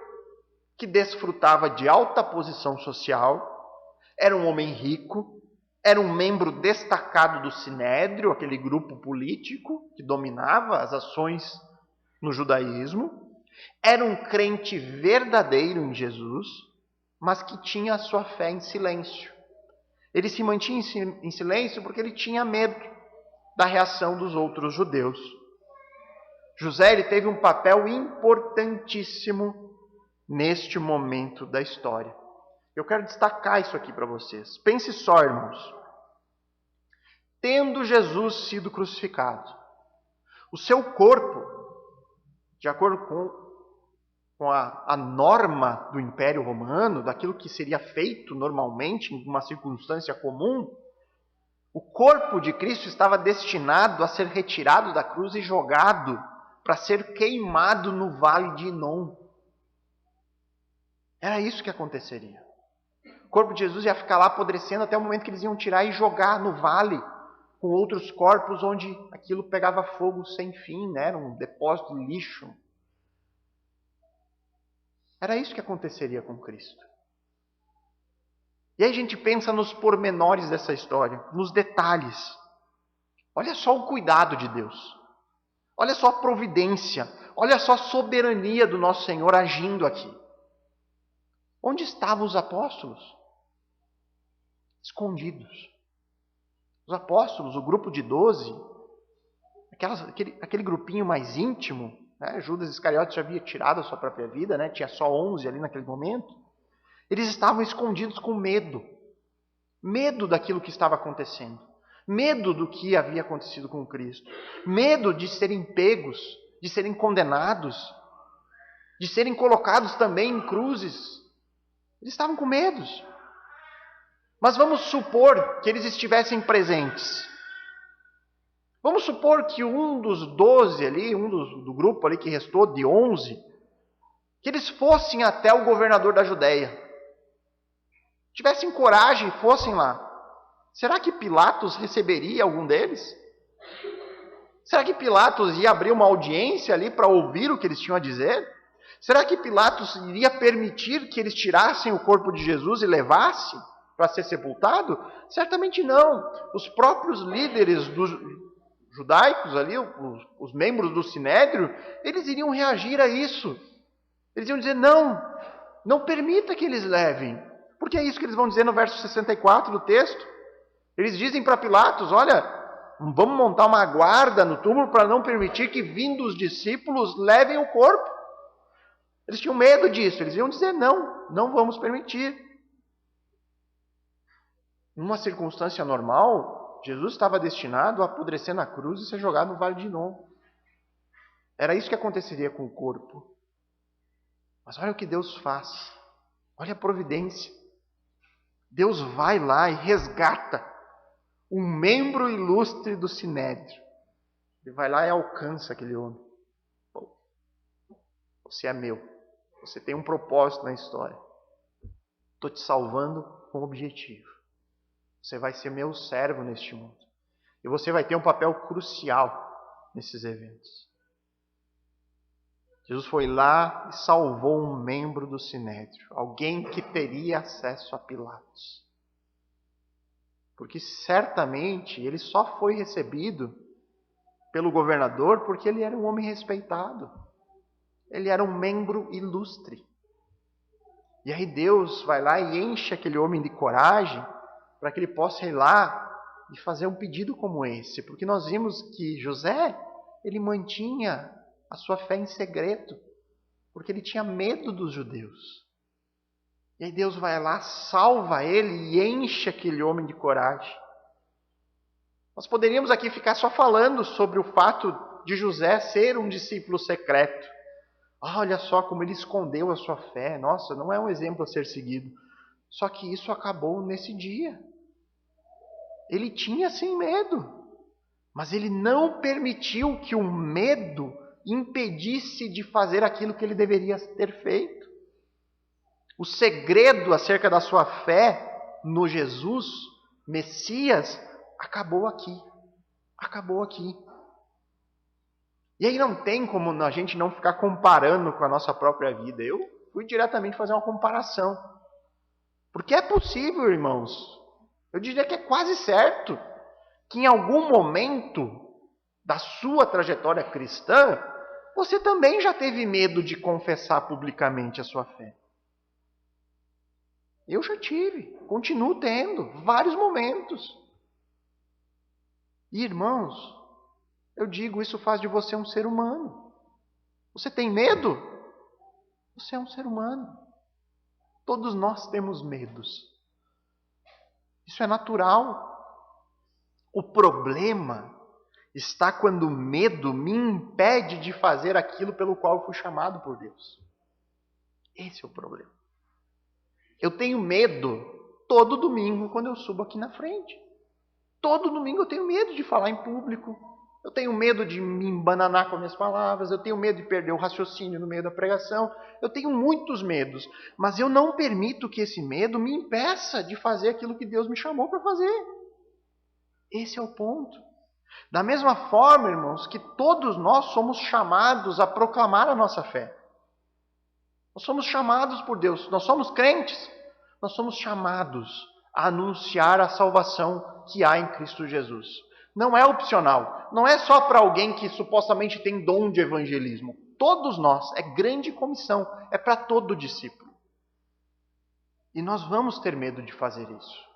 S1: que desfrutava de alta posição social, era um homem rico, era um membro destacado do Sinédrio, aquele grupo político que dominava as ações no judaísmo, era um crente verdadeiro em Jesus, mas que tinha a sua fé em silêncio. Ele se mantinha em silêncio porque ele tinha medo da reação dos outros judeus. José ele teve um papel importantíssimo neste momento da história. Eu quero destacar isso aqui para vocês. Pense só, irmãos. Tendo Jesus sido crucificado, o seu corpo, de acordo com a norma do Império Romano, daquilo que seria feito normalmente em uma circunstância comum, o corpo de Cristo estava destinado a ser retirado da cruz e jogado para ser queimado no vale de Inom. Era isso que aconteceria. O corpo de Jesus ia ficar lá apodrecendo até o momento que eles iam tirar e jogar no vale com outros corpos onde aquilo pegava fogo sem fim, né? Era um depósito de lixo. Era isso que aconteceria com Cristo. E aí a gente pensa nos pormenores dessa história, nos detalhes. Olha só o cuidado de Deus. Olha só a providência. Olha só a soberania do nosso Senhor agindo aqui. Onde estavam os apóstolos? Escondidos. Os apóstolos, o grupo de 12, aquele grupinho mais íntimo, né? Judas Iscariotes já havia tirado a sua própria vida, né? Tinha só 11 ali naquele momento. Eles estavam escondidos com medo. Medo daquilo que estava acontecendo. Medo do que havia acontecido com Cristo. Medo de serem pegos, de serem condenados, de serem colocados também em cruzes. Eles estavam com medos. Mas vamos supor que eles estivessem presentes. Vamos supor que um dos 12 ali, do grupo ali que restou, de 11, que eles fossem até o governador da Judéia. Tivessem coragem e fossem lá. Será que Pilatos receberia algum deles? Será que Pilatos ia abrir uma audiência ali para ouvir o que eles tinham a dizer? Será que Pilatos iria permitir que eles tirassem o corpo de Jesus e levassem para ser sepultado? Certamente não. Os próprios líderes dos judaicos ali, os membros do Sinédrio, eles iriam reagir a isso. Eles iam dizer, não permita que eles levem. Porque é isso que eles vão dizer no verso 64 do texto. Eles dizem para Pilatos, olha, vamos montar uma guarda no túmulo para não permitir que vindo os discípulos levem o corpo. Eles tinham medo disso, eles iam dizer, não vamos permitir. Numa circunstância normal, Jesus estava destinado a apodrecer na cruz e ser jogado no vale de Inom. Era isso que aconteceria com o corpo. Mas olha o que Deus faz. Olha a providência. Deus vai lá e resgata um membro ilustre do Sinédrio. Ele vai lá e alcança aquele homem. Você é meu. Você tem um propósito na história. Estou te salvando com um objetivo. Você vai ser meu servo neste mundo. E você vai ter um papel crucial nesses eventos. Jesus foi lá e salvou um membro do Sinédrio. Alguém que teria acesso a Pilatos. Porque certamente ele só foi recebido pelo governador porque ele era um homem respeitado. Ele era um membro ilustre. E aí Deus vai lá e enche aquele homem de coragem para que ele possa ir lá e fazer um pedido como esse. Porque nós vimos que José, ele mantinha a sua fé em segredo, porque ele tinha medo dos judeus. E aí Deus vai lá, salva ele e enche aquele homem de coragem. Nós poderíamos aqui ficar só falando sobre o fato de José ser um discípulo secreto. Olha só como ele escondeu a sua fé. Nossa, não é um exemplo a ser seguido. Só que isso acabou nesse dia. Ele tinha sim medo, mas ele não permitiu que o medo impedisse de fazer aquilo que ele deveria ter feito. O segredo acerca da sua fé no Jesus, Messias, acabou aqui. Acabou aqui. E aí não tem como a gente não ficar comparando com a nossa própria vida. Eu fui diretamente fazer uma comparação. Porque é possível, irmãos. Eu diria que é quase certo que em algum momento da sua trajetória cristã, você também já teve medo de confessar publicamente a sua fé. Eu já tive, continuo tendo, vários momentos. E, irmãos, eu digo, isso faz de você um ser humano. Você tem medo? Você é um ser humano. Todos nós temos medos. Isso é natural. O problema está quando o medo me impede de fazer aquilo pelo qual eu fui chamado por Deus. Esse é o problema. Eu tenho medo todo domingo quando eu subo aqui na frente. Todo domingo eu tenho medo de falar em público. Eu tenho medo de me embananar com as minhas palavras. Eu tenho medo de perder o raciocínio no meio da pregação. Eu tenho muitos medos. Mas eu não permito que esse medo me impeça de fazer aquilo que Deus me chamou para fazer. Esse é o ponto. Da mesma forma, irmãos, que todos nós somos chamados a proclamar a nossa fé. Nós somos chamados por Deus. Nós somos crentes. Nós somos chamados a anunciar a salvação que há em Cristo Jesus. Não é opcional. Não é só para alguém que supostamente tem dom de evangelismo. Todos nós. É grande comissão. É para todo discípulo. E nós vamos ter medo de fazer isso.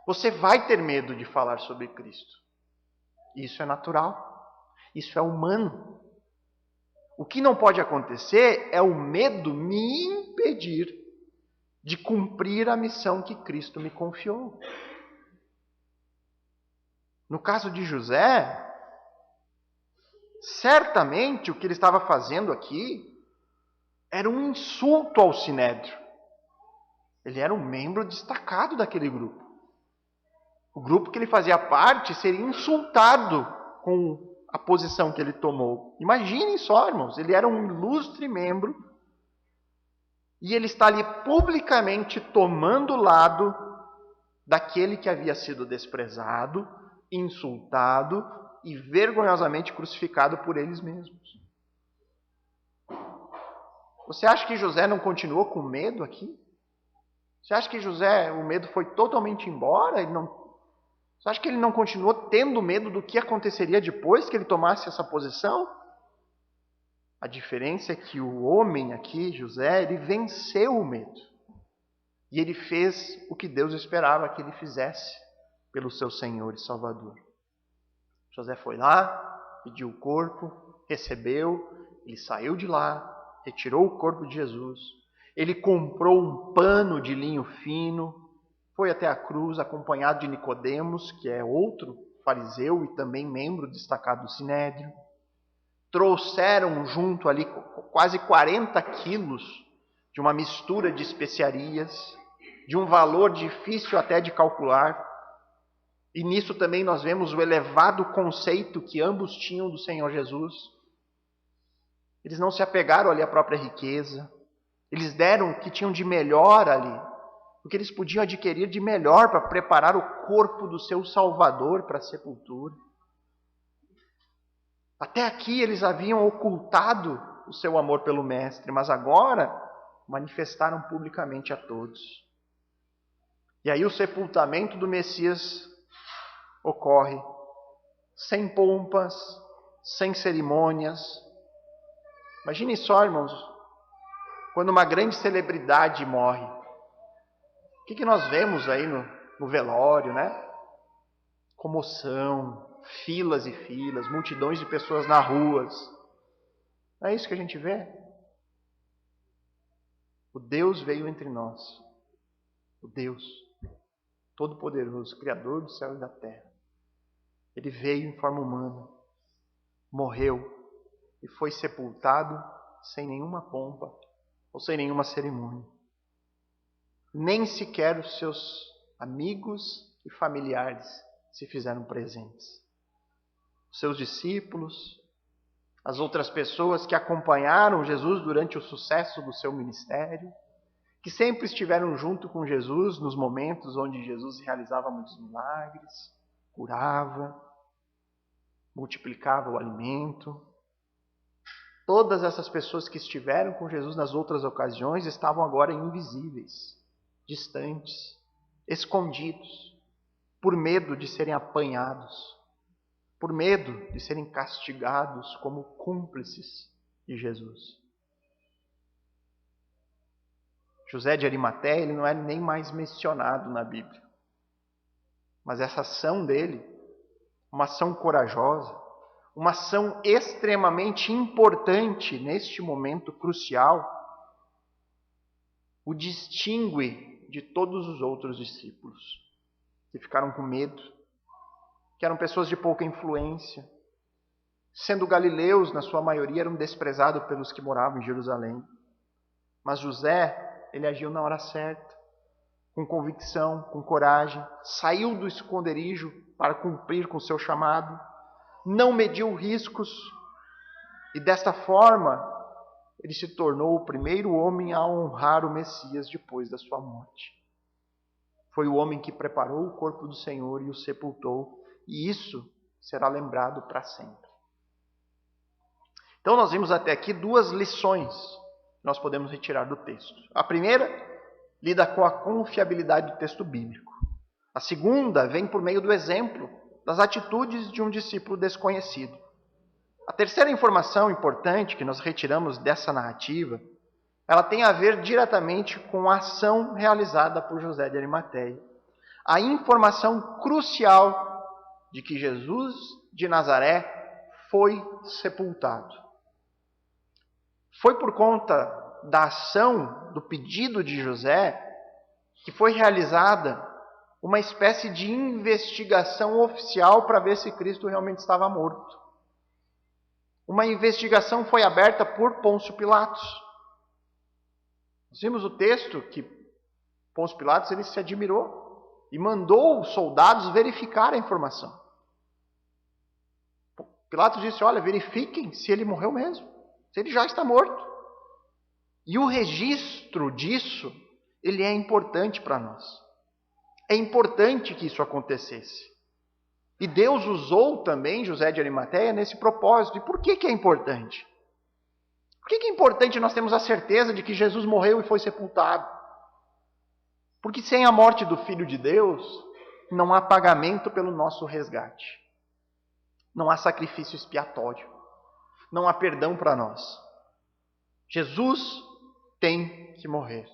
S1: Você vai ter medo de falar sobre Cristo. Isso é natural. Isso é humano. O que não pode acontecer é o medo me impedir de cumprir a missão que Cristo me confiou. No caso de José, certamente o que ele estava fazendo aqui era um insulto ao Sinédrio. Ele era um membro destacado daquele grupo. O grupo que ele fazia parte seria insultado com a posição que ele tomou. Imaginem só, irmãos, ele era um ilustre membro e ele está ali publicamente tomando o lado daquele que havia sido desprezado, insultado e vergonhosamente crucificado por eles mesmos. Você acha que José não continuou com medo aqui? Você acha que o medo foi totalmente embora? Você acha que ele não continuou tendo medo do que aconteceria depois que ele tomasse essa posição? A diferença é que o homem aqui, José, ele venceu o medo. E ele fez o que Deus esperava que ele fizesse pelo seu Senhor e Salvador. José foi lá, pediu o corpo, recebeu, ele saiu de lá, retirou o corpo de Jesus. Ele comprou um pano de linho fino, foi até a cruz acompanhado de Nicodemos, que é outro fariseu e também membro destacado do Sinédrio. Trouxeram junto ali quase 40 quilos de uma mistura de especiarias, de um valor difícil até de calcular. E nisso também nós vemos o elevado conceito que ambos tinham do Senhor Jesus. Eles não se apegaram ali à própria riqueza. Eles deram o que tinham de melhor ali, o que eles podiam adquirir de melhor para preparar o corpo do seu Salvador para a sepultura. Até aqui eles haviam ocultado o seu amor pelo Mestre, mas agora manifestaram publicamente a todos. E aí o sepultamento do Messias ocorre sem pompas, sem cerimônias. Imaginem só, irmãos, quando uma grande celebridade morre. O que nós vemos aí no velório, né? Comoção, filas e filas, multidões de pessoas nas ruas. Não é isso que a gente vê? O Deus veio entre nós. O Deus Todo-Poderoso, Criador do céu e da terra. Ele veio em forma humana, morreu e foi sepultado sem nenhuma pompa ou sem nenhuma cerimônia. Nem sequer os seus amigos e familiares se fizeram presentes. Os seus discípulos, as outras pessoas que acompanharam Jesus durante o sucesso do seu ministério, que sempre estiveram junto com Jesus nos momentos onde Jesus realizava muitos milagres, curava. multiplicava o alimento. Todas essas pessoas que estiveram com Jesus nas outras ocasiões estavam agora invisíveis, distantes, escondidos, por medo de serem apanhados, por medo de serem castigados como cúmplices de Jesus. José de Arimateia, ele não é nem mais mencionado na Bíblia. Mas essa ação dele, uma ação corajosa, uma ação extremamente importante neste momento crucial, o distingue de todos os outros discípulos, que ficaram com medo, que eram pessoas de pouca influência, sendo galileus, na sua maioria, eram desprezados pelos que moravam em Jerusalém. Mas José, ele agiu na hora certa, com convicção, com coragem, saiu do esconderijo para cumprir com o seu chamado, não mediu riscos, e desta forma, ele se tornou o primeiro homem a honrar o Messias depois da sua morte. Foi o homem que preparou o corpo do Senhor e o sepultou, e isso será lembrado para sempre. Então nós vimos até aqui duas lições que nós podemos retirar do texto. A primeira lida com a confiabilidade do texto bíblico. A segunda vem por meio do exemplo das atitudes de um discípulo desconhecido. A terceira informação importante que nós retiramos dessa narrativa, ela tem a ver diretamente com a ação realizada por José de Arimateia. A informação crucial de que Jesus de Nazaré foi sepultado. Foi por conta da ação, do pedido de José, que foi realizada uma espécie de investigação oficial para ver se Cristo realmente estava morto. Uma investigação foi aberta por Pôncio Pilatos. Nós vimos o texto que Pôncio Pilatos ele se admirou e mandou os soldados verificar a informação. Pilatos disse, olha, verifiquem se ele morreu mesmo, se ele já está morto. E o registro disso, ele é importante para nós. É importante que isso acontecesse. E Deus usou também José de Arimateia nesse propósito. E por que é importante? Por que é importante nós termos a certeza de que Jesus morreu e foi sepultado? Porque sem a morte do Filho de Deus, não há pagamento pelo nosso resgate. Não há sacrifício expiatório. Não há perdão para nós. Jesus tem que morrer.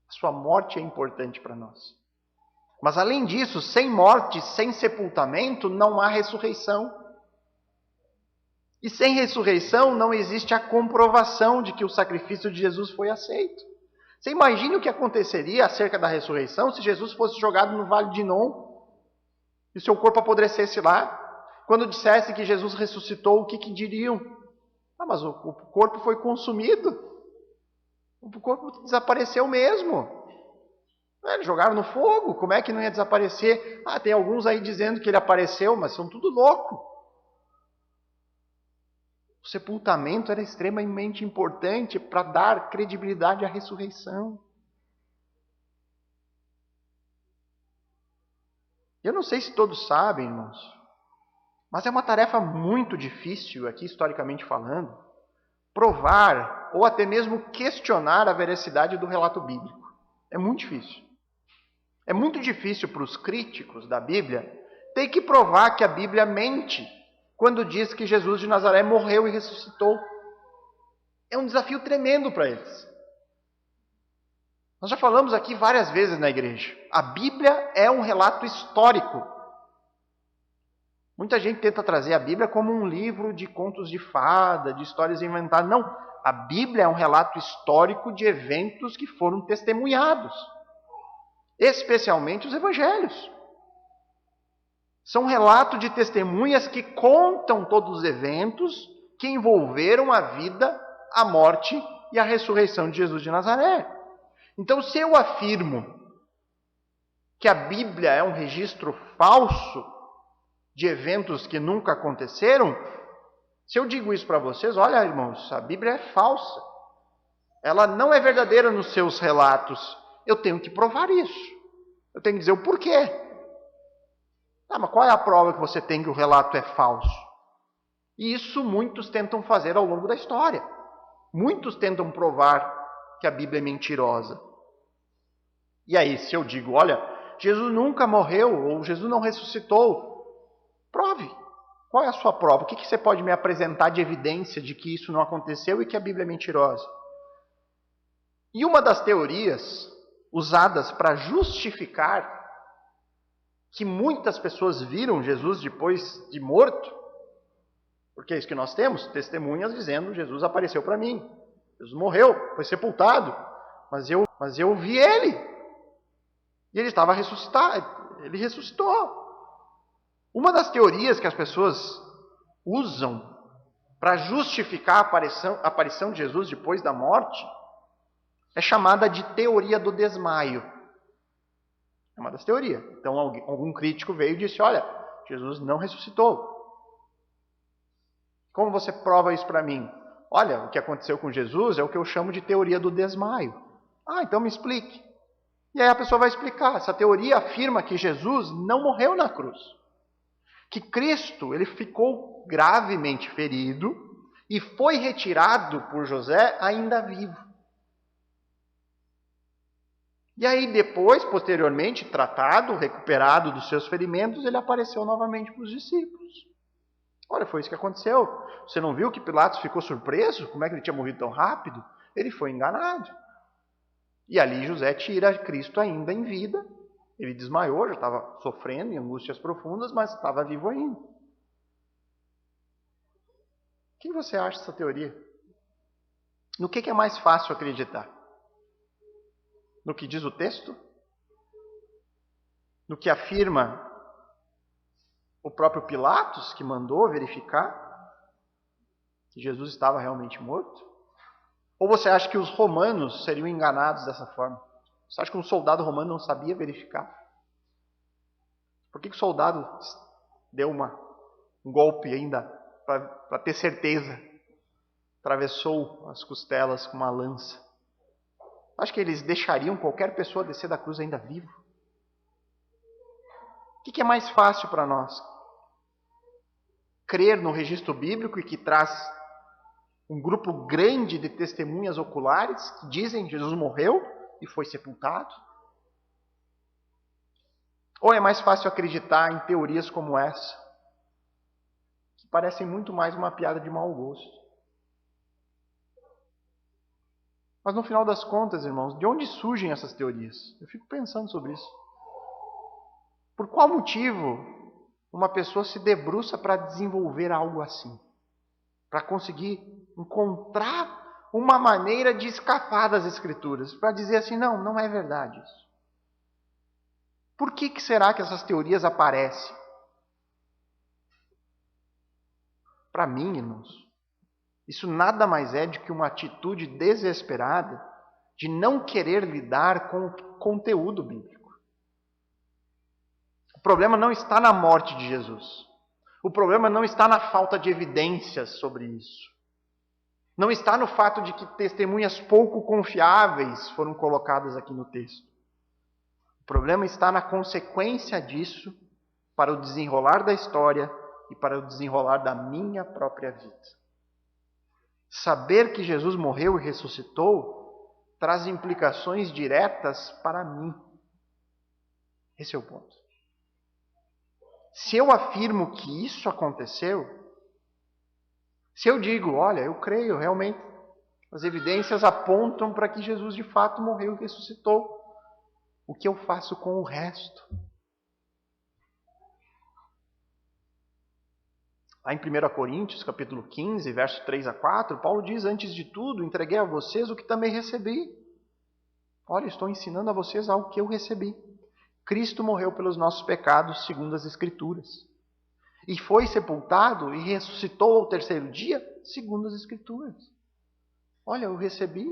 S1: A sua morte é importante para nós. Mas além disso, sem morte, sem sepultamento, não há ressurreição. E sem ressurreição não existe a comprovação de que o sacrifício de Jesus foi aceito. Você imagine o que aconteceria acerca da ressurreição se Jesus fosse jogado no Vale de Inom e o seu corpo apodrecesse lá? Quando dissesse que Jesus ressuscitou, o que diriam? Ah, mas o corpo foi consumido. O corpo desapareceu mesmo. Jogaram no fogo, como é que não ia desaparecer? Ah, tem alguns aí dizendo que ele apareceu, mas são tudo louco. O sepultamento era extremamente importante para dar credibilidade à ressurreição. Eu não sei se todos sabem, irmãos, mas é uma tarefa muito difícil, aqui historicamente falando, provar ou até mesmo questionar a veracidade do relato bíblico. É muito difícil. É muito difícil para os críticos da Bíblia ter que provar que a Bíblia mente quando diz que Jesus de Nazaré morreu e ressuscitou. É um desafio tremendo para eles. Nós já falamos aqui várias vezes na igreja. A Bíblia é um relato histórico. Muita gente tenta trazer a Bíblia como um livro de contos de fada, de histórias inventadas. Não, a Bíblia é um relato histórico de eventos que foram testemunhados. Especialmente os evangelhos. São relatos de testemunhas que contam todos os eventos que envolveram a vida, a morte e a ressurreição de Jesus de Nazaré. Então, se eu afirmo que a Bíblia é um registro falso de eventos que nunca aconteceram, se eu digo isso para vocês, olha, irmãos, a Bíblia é falsa. Ela não é verdadeira nos seus relatos. Eu tenho que provar isso. Eu tenho que dizer o porquê. Tá, mas qual é a prova que você tem que o relato é falso? E isso muitos tentam fazer ao longo da história. Muitos tentam provar que a Bíblia é mentirosa. E aí, se eu digo, olha, Jesus nunca morreu, ou Jesus não ressuscitou, prove. Qual é a sua prova? O que você pode me apresentar de evidência de que isso não aconteceu e que a Bíblia é mentirosa? E uma das teorias usadas para justificar que muitas pessoas viram Jesus depois de morto, porque é isso que nós temos, testemunhas dizendo, Jesus apareceu para mim, Jesus morreu, foi sepultado, mas eu vi ele, e ele estava ressuscitado, ele ressuscitou. Uma das teorias que as pessoas usam para justificar a aparição de Jesus depois da morte é chamada de teoria do desmaio. É uma das teorias. Então algum crítico veio e disse, olha, Jesus não ressuscitou. Como você prova isso para mim? Olha, o que aconteceu com Jesus é o que eu chamo de teoria do desmaio. Ah, então me explique. E aí a pessoa vai explicar. Essa teoria afirma que Jesus não morreu na cruz. Que Cristo ele ficou gravemente ferido e foi retirado por José ainda vivo. E aí depois, posteriormente, tratado, recuperado dos seus ferimentos, ele apareceu novamente para os discípulos. Olha, foi isso que aconteceu. Você não viu que Pilatos ficou surpreso? Como é que ele tinha morrido tão rápido? Ele foi enganado. E ali José tira Cristo ainda em vida. Ele desmaiou, já estava sofrendo em angústias profundas, mas estava vivo ainda. O que você acha dessa teoria? No que é mais fácil acreditar? No que diz o texto? No que afirma o próprio Pilatos, que mandou verificar que Jesus estava realmente morto? Ou você acha que os romanos seriam enganados dessa forma? Você acha que um soldado romano não sabia verificar? Por que o soldado deu um golpe ainda para ter certeza? Atravessou as costelas com uma lança. Acho que eles deixariam qualquer pessoa descer da cruz ainda vivo. O que é mais fácil para nós? Crer no registro bíblico e que traz um grupo grande de testemunhas oculares que dizem que Jesus morreu e foi sepultado? Ou é mais fácil acreditar em teorias como essa, que parecem muito mais uma piada de mau gosto? Mas no final das contas, irmãos, de onde surgem essas teorias? Eu fico pensando sobre isso. Por qual motivo uma pessoa se debruça para desenvolver algo assim? Para conseguir encontrar uma maneira de escapar das Escrituras. Para dizer assim, não é verdade isso. Por que será que essas teorias aparecem? Para mim, irmãos, isso nada mais é do que uma atitude desesperada de não querer lidar com o conteúdo bíblico. O problema não está na morte de Jesus. O problema não está na falta de evidências sobre isso. Não está no fato de que testemunhas pouco confiáveis foram colocadas aqui no texto. O problema está na consequência disso para o desenrolar da história e para o desenrolar da minha própria vida. Saber que Jesus morreu e ressuscitou traz implicações diretas para mim. Esse é o ponto. Se eu afirmo que isso aconteceu, se eu digo, olha, eu creio realmente, as evidências apontam para que Jesus de fato morreu e ressuscitou, o que eu faço com o resto? Lá em 1 Coríntios, capítulo 15, verso 3 a 4, Paulo diz, antes de tudo, entreguei a vocês o que também recebi. Olha, estou ensinando a vocês algo que eu recebi. Cristo morreu pelos nossos pecados, segundo as Escrituras. E foi sepultado e ressuscitou ao terceiro dia, segundo as Escrituras. Olha, eu recebi,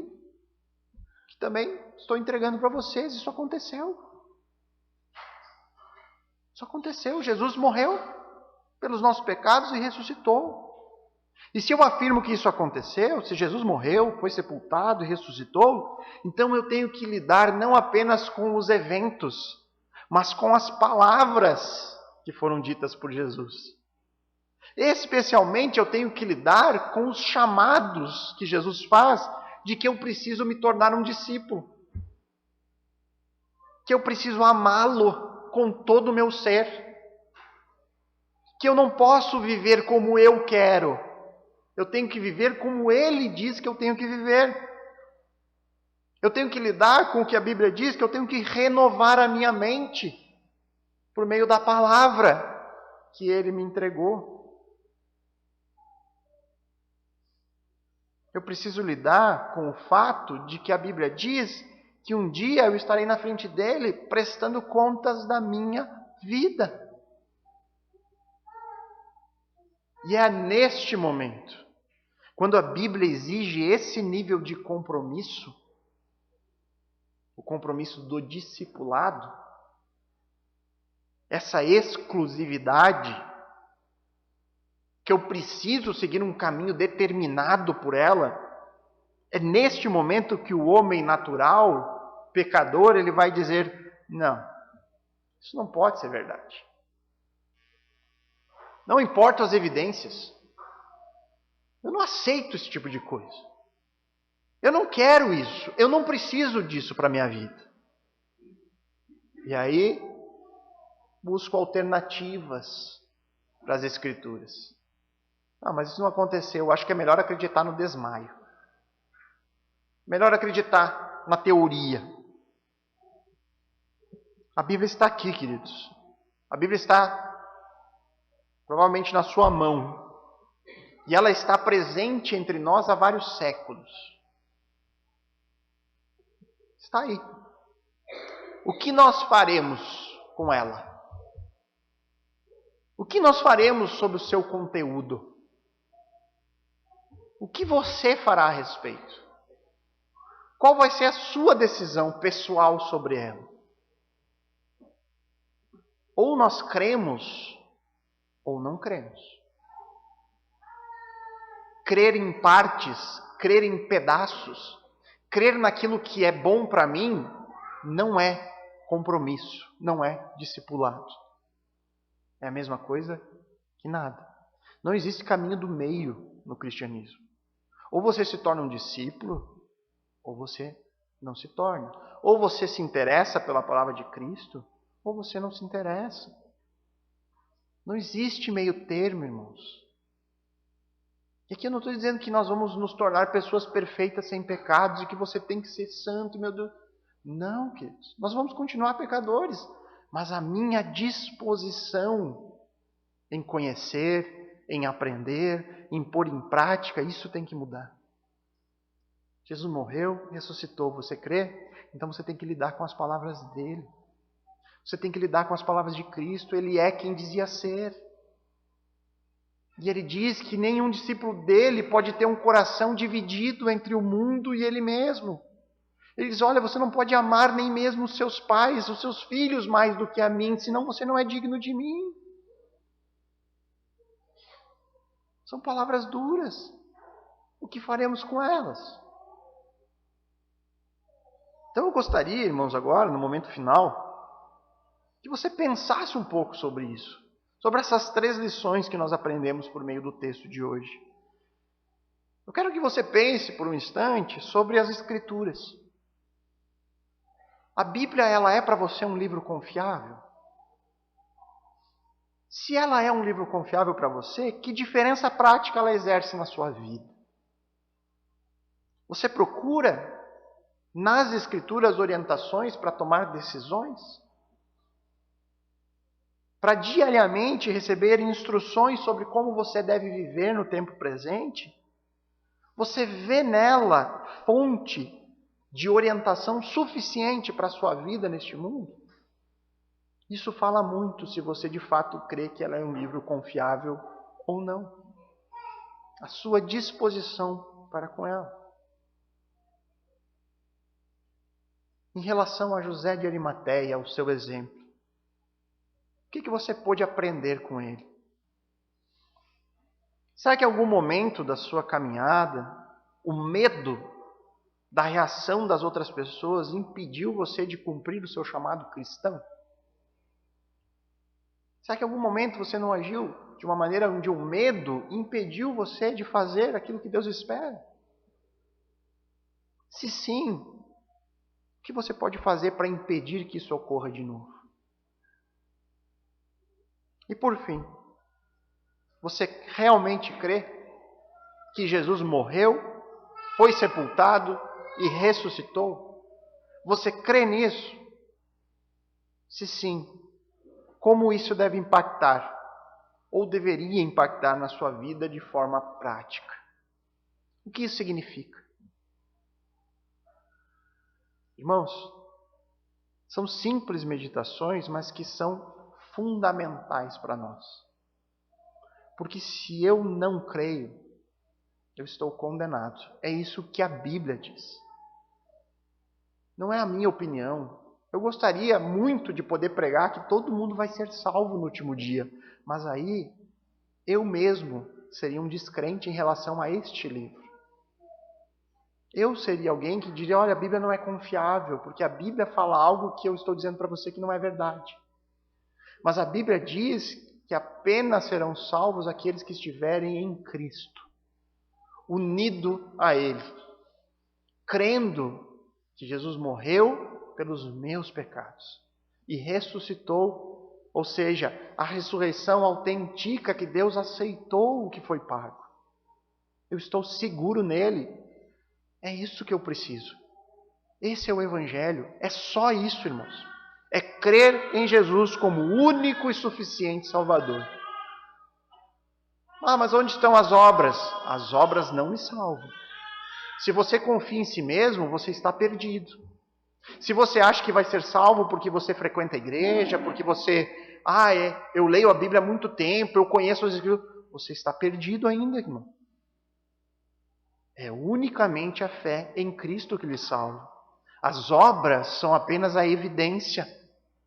S1: que também estou entregando para vocês. Isso aconteceu. Isso aconteceu. Jesus morreu pelos nossos pecados e ressuscitou. E se eu afirmo que isso aconteceu, se Jesus morreu, foi sepultado e ressuscitou, então eu tenho que lidar não apenas com os eventos, mas com as palavras que foram ditas por Jesus. Especialmente eu tenho que lidar com os chamados que Jesus faz de que eu preciso me tornar um discípulo. Que eu preciso amá-lo com todo o meu ser. Que eu não posso viver como eu quero. Eu tenho que viver como Ele diz que eu tenho que viver. Eu tenho que lidar com o que a Bíblia diz, que eu tenho que renovar a minha mente por meio da palavra que Ele me entregou. Eu preciso lidar com o fato de que a Bíblia diz que um dia eu estarei na frente dele prestando contas da minha vida. E é neste momento, quando a Bíblia exige esse nível de compromisso, o compromisso do discipulado, essa exclusividade, que eu preciso seguir um caminho determinado por ela, é neste momento que o homem natural, pecador, ele vai dizer, não, isso não pode ser verdade. Não importam as evidências. Eu não aceito esse tipo de coisa. Eu não quero isso. Eu não preciso disso para a minha vida. E aí, busco alternativas para as Escrituras. Ah, mas isso não aconteceu. Eu acho que é melhor acreditar no desmaio. Melhor acreditar na teoria. A Bíblia está aqui, queridos. A Bíblia está provavelmente na sua mão. E ela está presente entre nós há vários séculos. Está aí. O que nós faremos com ela? O que nós faremos sobre o seu conteúdo? O que você fará a respeito? Qual vai ser a sua decisão pessoal sobre ela? Ou nós cremos, ou não cremos. Crer em partes, crer em pedaços, crer naquilo que é bom para mim, não é compromisso, não é discipulado. É a mesma coisa que nada. Não existe caminho do meio no cristianismo. Ou você se torna um discípulo, ou você não se torna. Ou você se interessa pela palavra de Cristo, ou você não se interessa. Não existe meio termo, irmãos. E aqui eu não estou dizendo que nós vamos nos tornar pessoas perfeitas sem pecados e que você tem que ser santo, meu Deus. Não, queridos. Nós vamos continuar pecadores. Mas a minha disposição em conhecer, em aprender, em pôr em prática, isso tem que mudar. Jesus morreu, ressuscitou. Você crê? Então você tem que lidar com as palavras dele. Você tem que lidar com as palavras de Cristo. Ele é quem dizia ser. E ele diz que nenhum discípulo dele pode ter um coração dividido entre o mundo e ele mesmo. Ele diz, olha, você não pode amar nem mesmo os seus pais, os seus filhos mais do que a mim, senão você não é digno de mim. São palavras duras. O que faremos com elas? Então eu gostaria, irmãos, agora, no momento final, que você pensasse um pouco sobre isso. Sobre essas 3 lições que nós aprendemos por meio do texto de hoje. Eu quero que você pense por um instante sobre as Escrituras. A Bíblia, ela é para você um livro confiável? Se ela é um livro confiável para você, que diferença prática ela exerce na sua vida? Você procura nas Escrituras orientações para tomar decisões? Para diariamente receber instruções sobre como você deve viver no tempo presente? Você vê nela fonte de orientação suficiente para a sua vida neste mundo? Isso fala muito se você de fato crê que ela é um livro confiável ou não. A sua disposição para com ela. Em relação a José de Arimateia, o seu exemplo, o que você pôde aprender com ele? Será que em algum momento da sua caminhada, o medo da reação das outras pessoas impediu você de cumprir o seu chamado cristão? Será que em algum momento você não agiu de uma maneira onde o medo impediu você de fazer aquilo que Deus espera? Se sim, o que você pode fazer para impedir que isso ocorra de novo? E por fim, você realmente crê que Jesus morreu, foi sepultado e ressuscitou? Você crê nisso? Se sim, como isso deve impactar, ou deveria impactar na sua vida de forma prática? O que isso significa? Irmãos, são simples meditações, mas que são fundamentais para nós. Porque se eu não creio, eu estou condenado. É isso que a Bíblia diz. Não é a minha opinião. Eu gostaria muito de poder pregar que todo mundo vai ser salvo no último dia. Mas aí, eu mesmo seria um descrente em relação a este livro. Eu seria alguém que diria, olha, a Bíblia não é confiável, porque a Bíblia fala algo que eu estou dizendo para você que não é verdade. Mas a Bíblia diz que apenas serão salvos aqueles que estiverem em Cristo, unido a Ele, crendo que Jesus morreu pelos meus pecados e ressuscitou, ou seja, a ressurreição autêntica que Deus aceitou o que foi pago. Eu estou seguro nele. É isso que eu preciso. Esse é o Evangelho. É só isso, irmãos. É crer em Jesus como único e suficiente Salvador. Ah, mas onde estão as obras? As obras não me salvam. Se você confia em si mesmo, você está perdido. Se você acha que vai ser salvo porque você frequenta a igreja, porque você... eu leio a Bíblia há muito tempo, eu conheço as Escrituras... Você está perdido ainda, irmão. É unicamente a fé em Cristo que lhe salva. As obras são apenas a evidência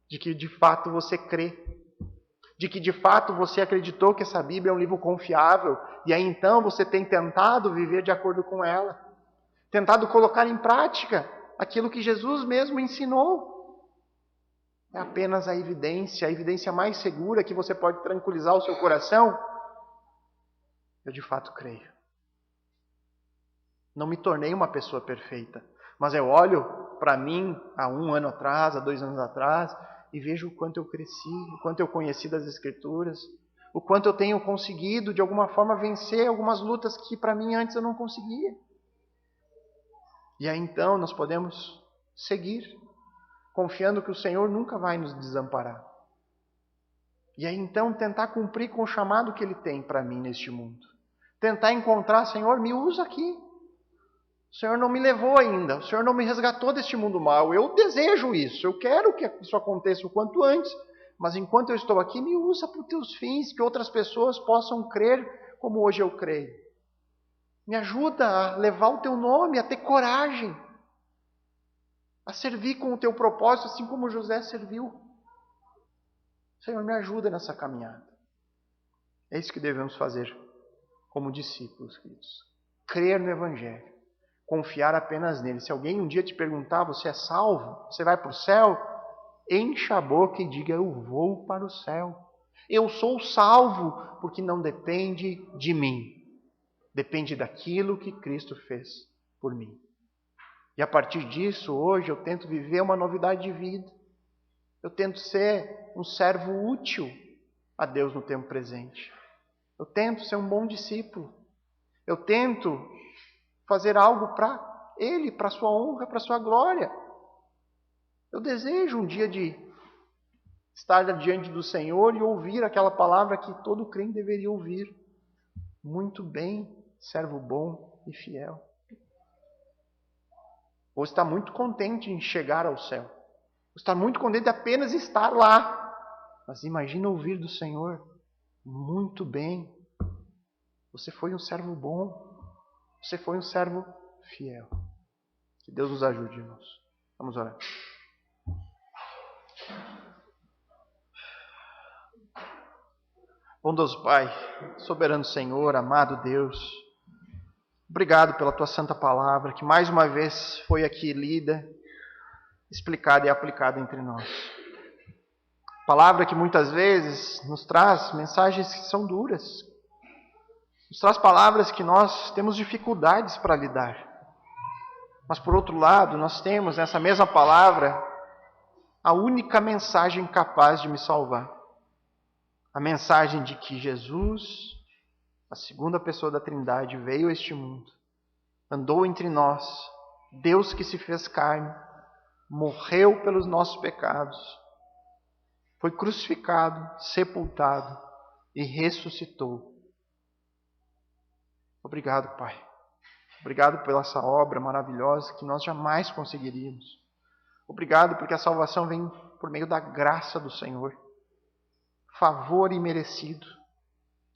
S1: de que de fato você crê. De que de fato você acreditou que essa Bíblia é um livro confiável. E aí então você tem tentado viver de acordo com ela. Tentado colocar em prática aquilo que Jesus mesmo ensinou. É apenas a evidência mais segura que você pode tranquilizar o seu coração. Eu de fato creio. Não me tornei uma pessoa perfeita, mas eu olho para mim há 1 ano atrás, há 2 anos atrás, e vejo o quanto eu cresci, o quanto eu conheci das Escrituras, o quanto eu tenho conseguido, de alguma forma, vencer algumas lutas que para mim antes eu não conseguia. E aí então nós podemos seguir, confiando que o Senhor nunca vai nos desamparar. E aí então tentar cumprir com o chamado que Ele tem para mim neste mundo. Tentar encontrar, Senhor, me usa aqui. O Senhor não me levou ainda, o Senhor não me resgatou deste mundo mal. Eu desejo isso, eu quero que isso aconteça o quanto antes. Mas enquanto eu estou aqui, me usa para os teus fins, que outras pessoas possam crer como hoje eu creio. Me ajuda a levar o teu nome, a ter coragem, a servir com o teu propósito, assim como José serviu. Senhor, me ajuda nessa caminhada. É isso que devemos fazer como discípulos, queridos. Crer no Evangelho. Confiar apenas nele. Se alguém um dia te perguntar, você é salvo? Você vai para o céu? Encha a boca e diga, eu vou para o céu. Eu sou salvo, porque não depende de mim. Depende daquilo que Cristo fez por mim. E a partir disso, hoje, eu tento viver uma novidade de vida. Eu tento ser um servo útil a Deus no tempo presente. Eu tento ser um bom discípulo. Eu tento fazer algo para Ele, para a sua honra, para a sua glória. Eu desejo um dia de estar diante do Senhor e ouvir aquela palavra que todo crente deveria ouvir. Muito bem, servo bom e fiel. Ou está muito contente em chegar ao céu. Ou está muito contente de apenas estar lá. Mas imagina ouvir do Senhor, muito bem. Você foi um servo bom. Você foi um servo fiel. Que Deus nos ajude, irmãos. Vamos orar. Bondoso Pai, soberano Senhor, amado Deus, obrigado pela Tua santa palavra, que mais uma vez foi aqui lida, explicada e aplicada entre nós. Palavra que muitas vezes nos traz mensagens que são duras. Nos traz palavras que nós temos dificuldades para lidar. Mas por outro lado, nós temos nessa mesma palavra a única mensagem capaz de me salvar. A mensagem de que Jesus, a segunda pessoa da Trindade, veio a este mundo, andou entre nós, Deus que se fez carne, morreu pelos nossos pecados, foi crucificado, sepultado e ressuscitou. Obrigado, Pai. Obrigado pela essa obra maravilhosa que nós jamais conseguiríamos. Obrigado porque a salvação vem por meio da graça do Senhor. Favor imerecido.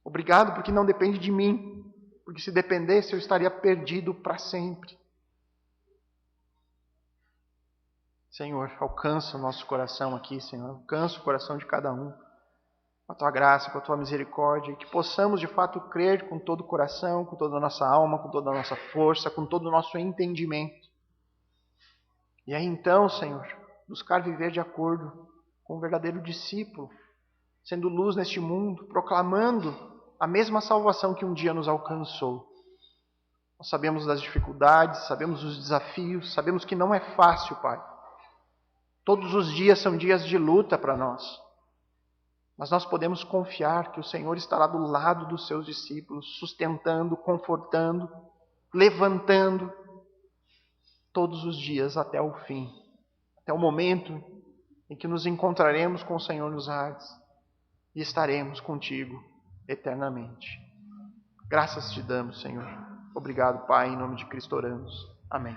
S1: Obrigado porque não depende de mim. Porque se dependesse eu estaria perdido para sempre. Senhor, alcança o nosso coração aqui, Senhor. Alcança o coração de cada um. Com a Tua graça, com a Tua misericórdia. E que possamos de fato crer com todo o coração, com toda a nossa alma, com toda a nossa força, com todo o nosso entendimento. E aí então, Senhor, buscar viver de acordo com o verdadeiro discípulo, sendo luz neste mundo, proclamando a mesma salvação que um dia nos alcançou. Nós sabemos das dificuldades, sabemos dos desafios, sabemos que não é fácil, Pai. Todos os dias são dias de luta para nós. Mas nós podemos confiar que o Senhor estará do lado dos seus discípulos, sustentando, confortando, levantando, todos os dias até o fim. Até o momento em que nos encontraremos com o Senhor nos ares e estaremos contigo eternamente. Graças te damos, Senhor. Obrigado, Pai, em nome de Cristo oramos. Amém.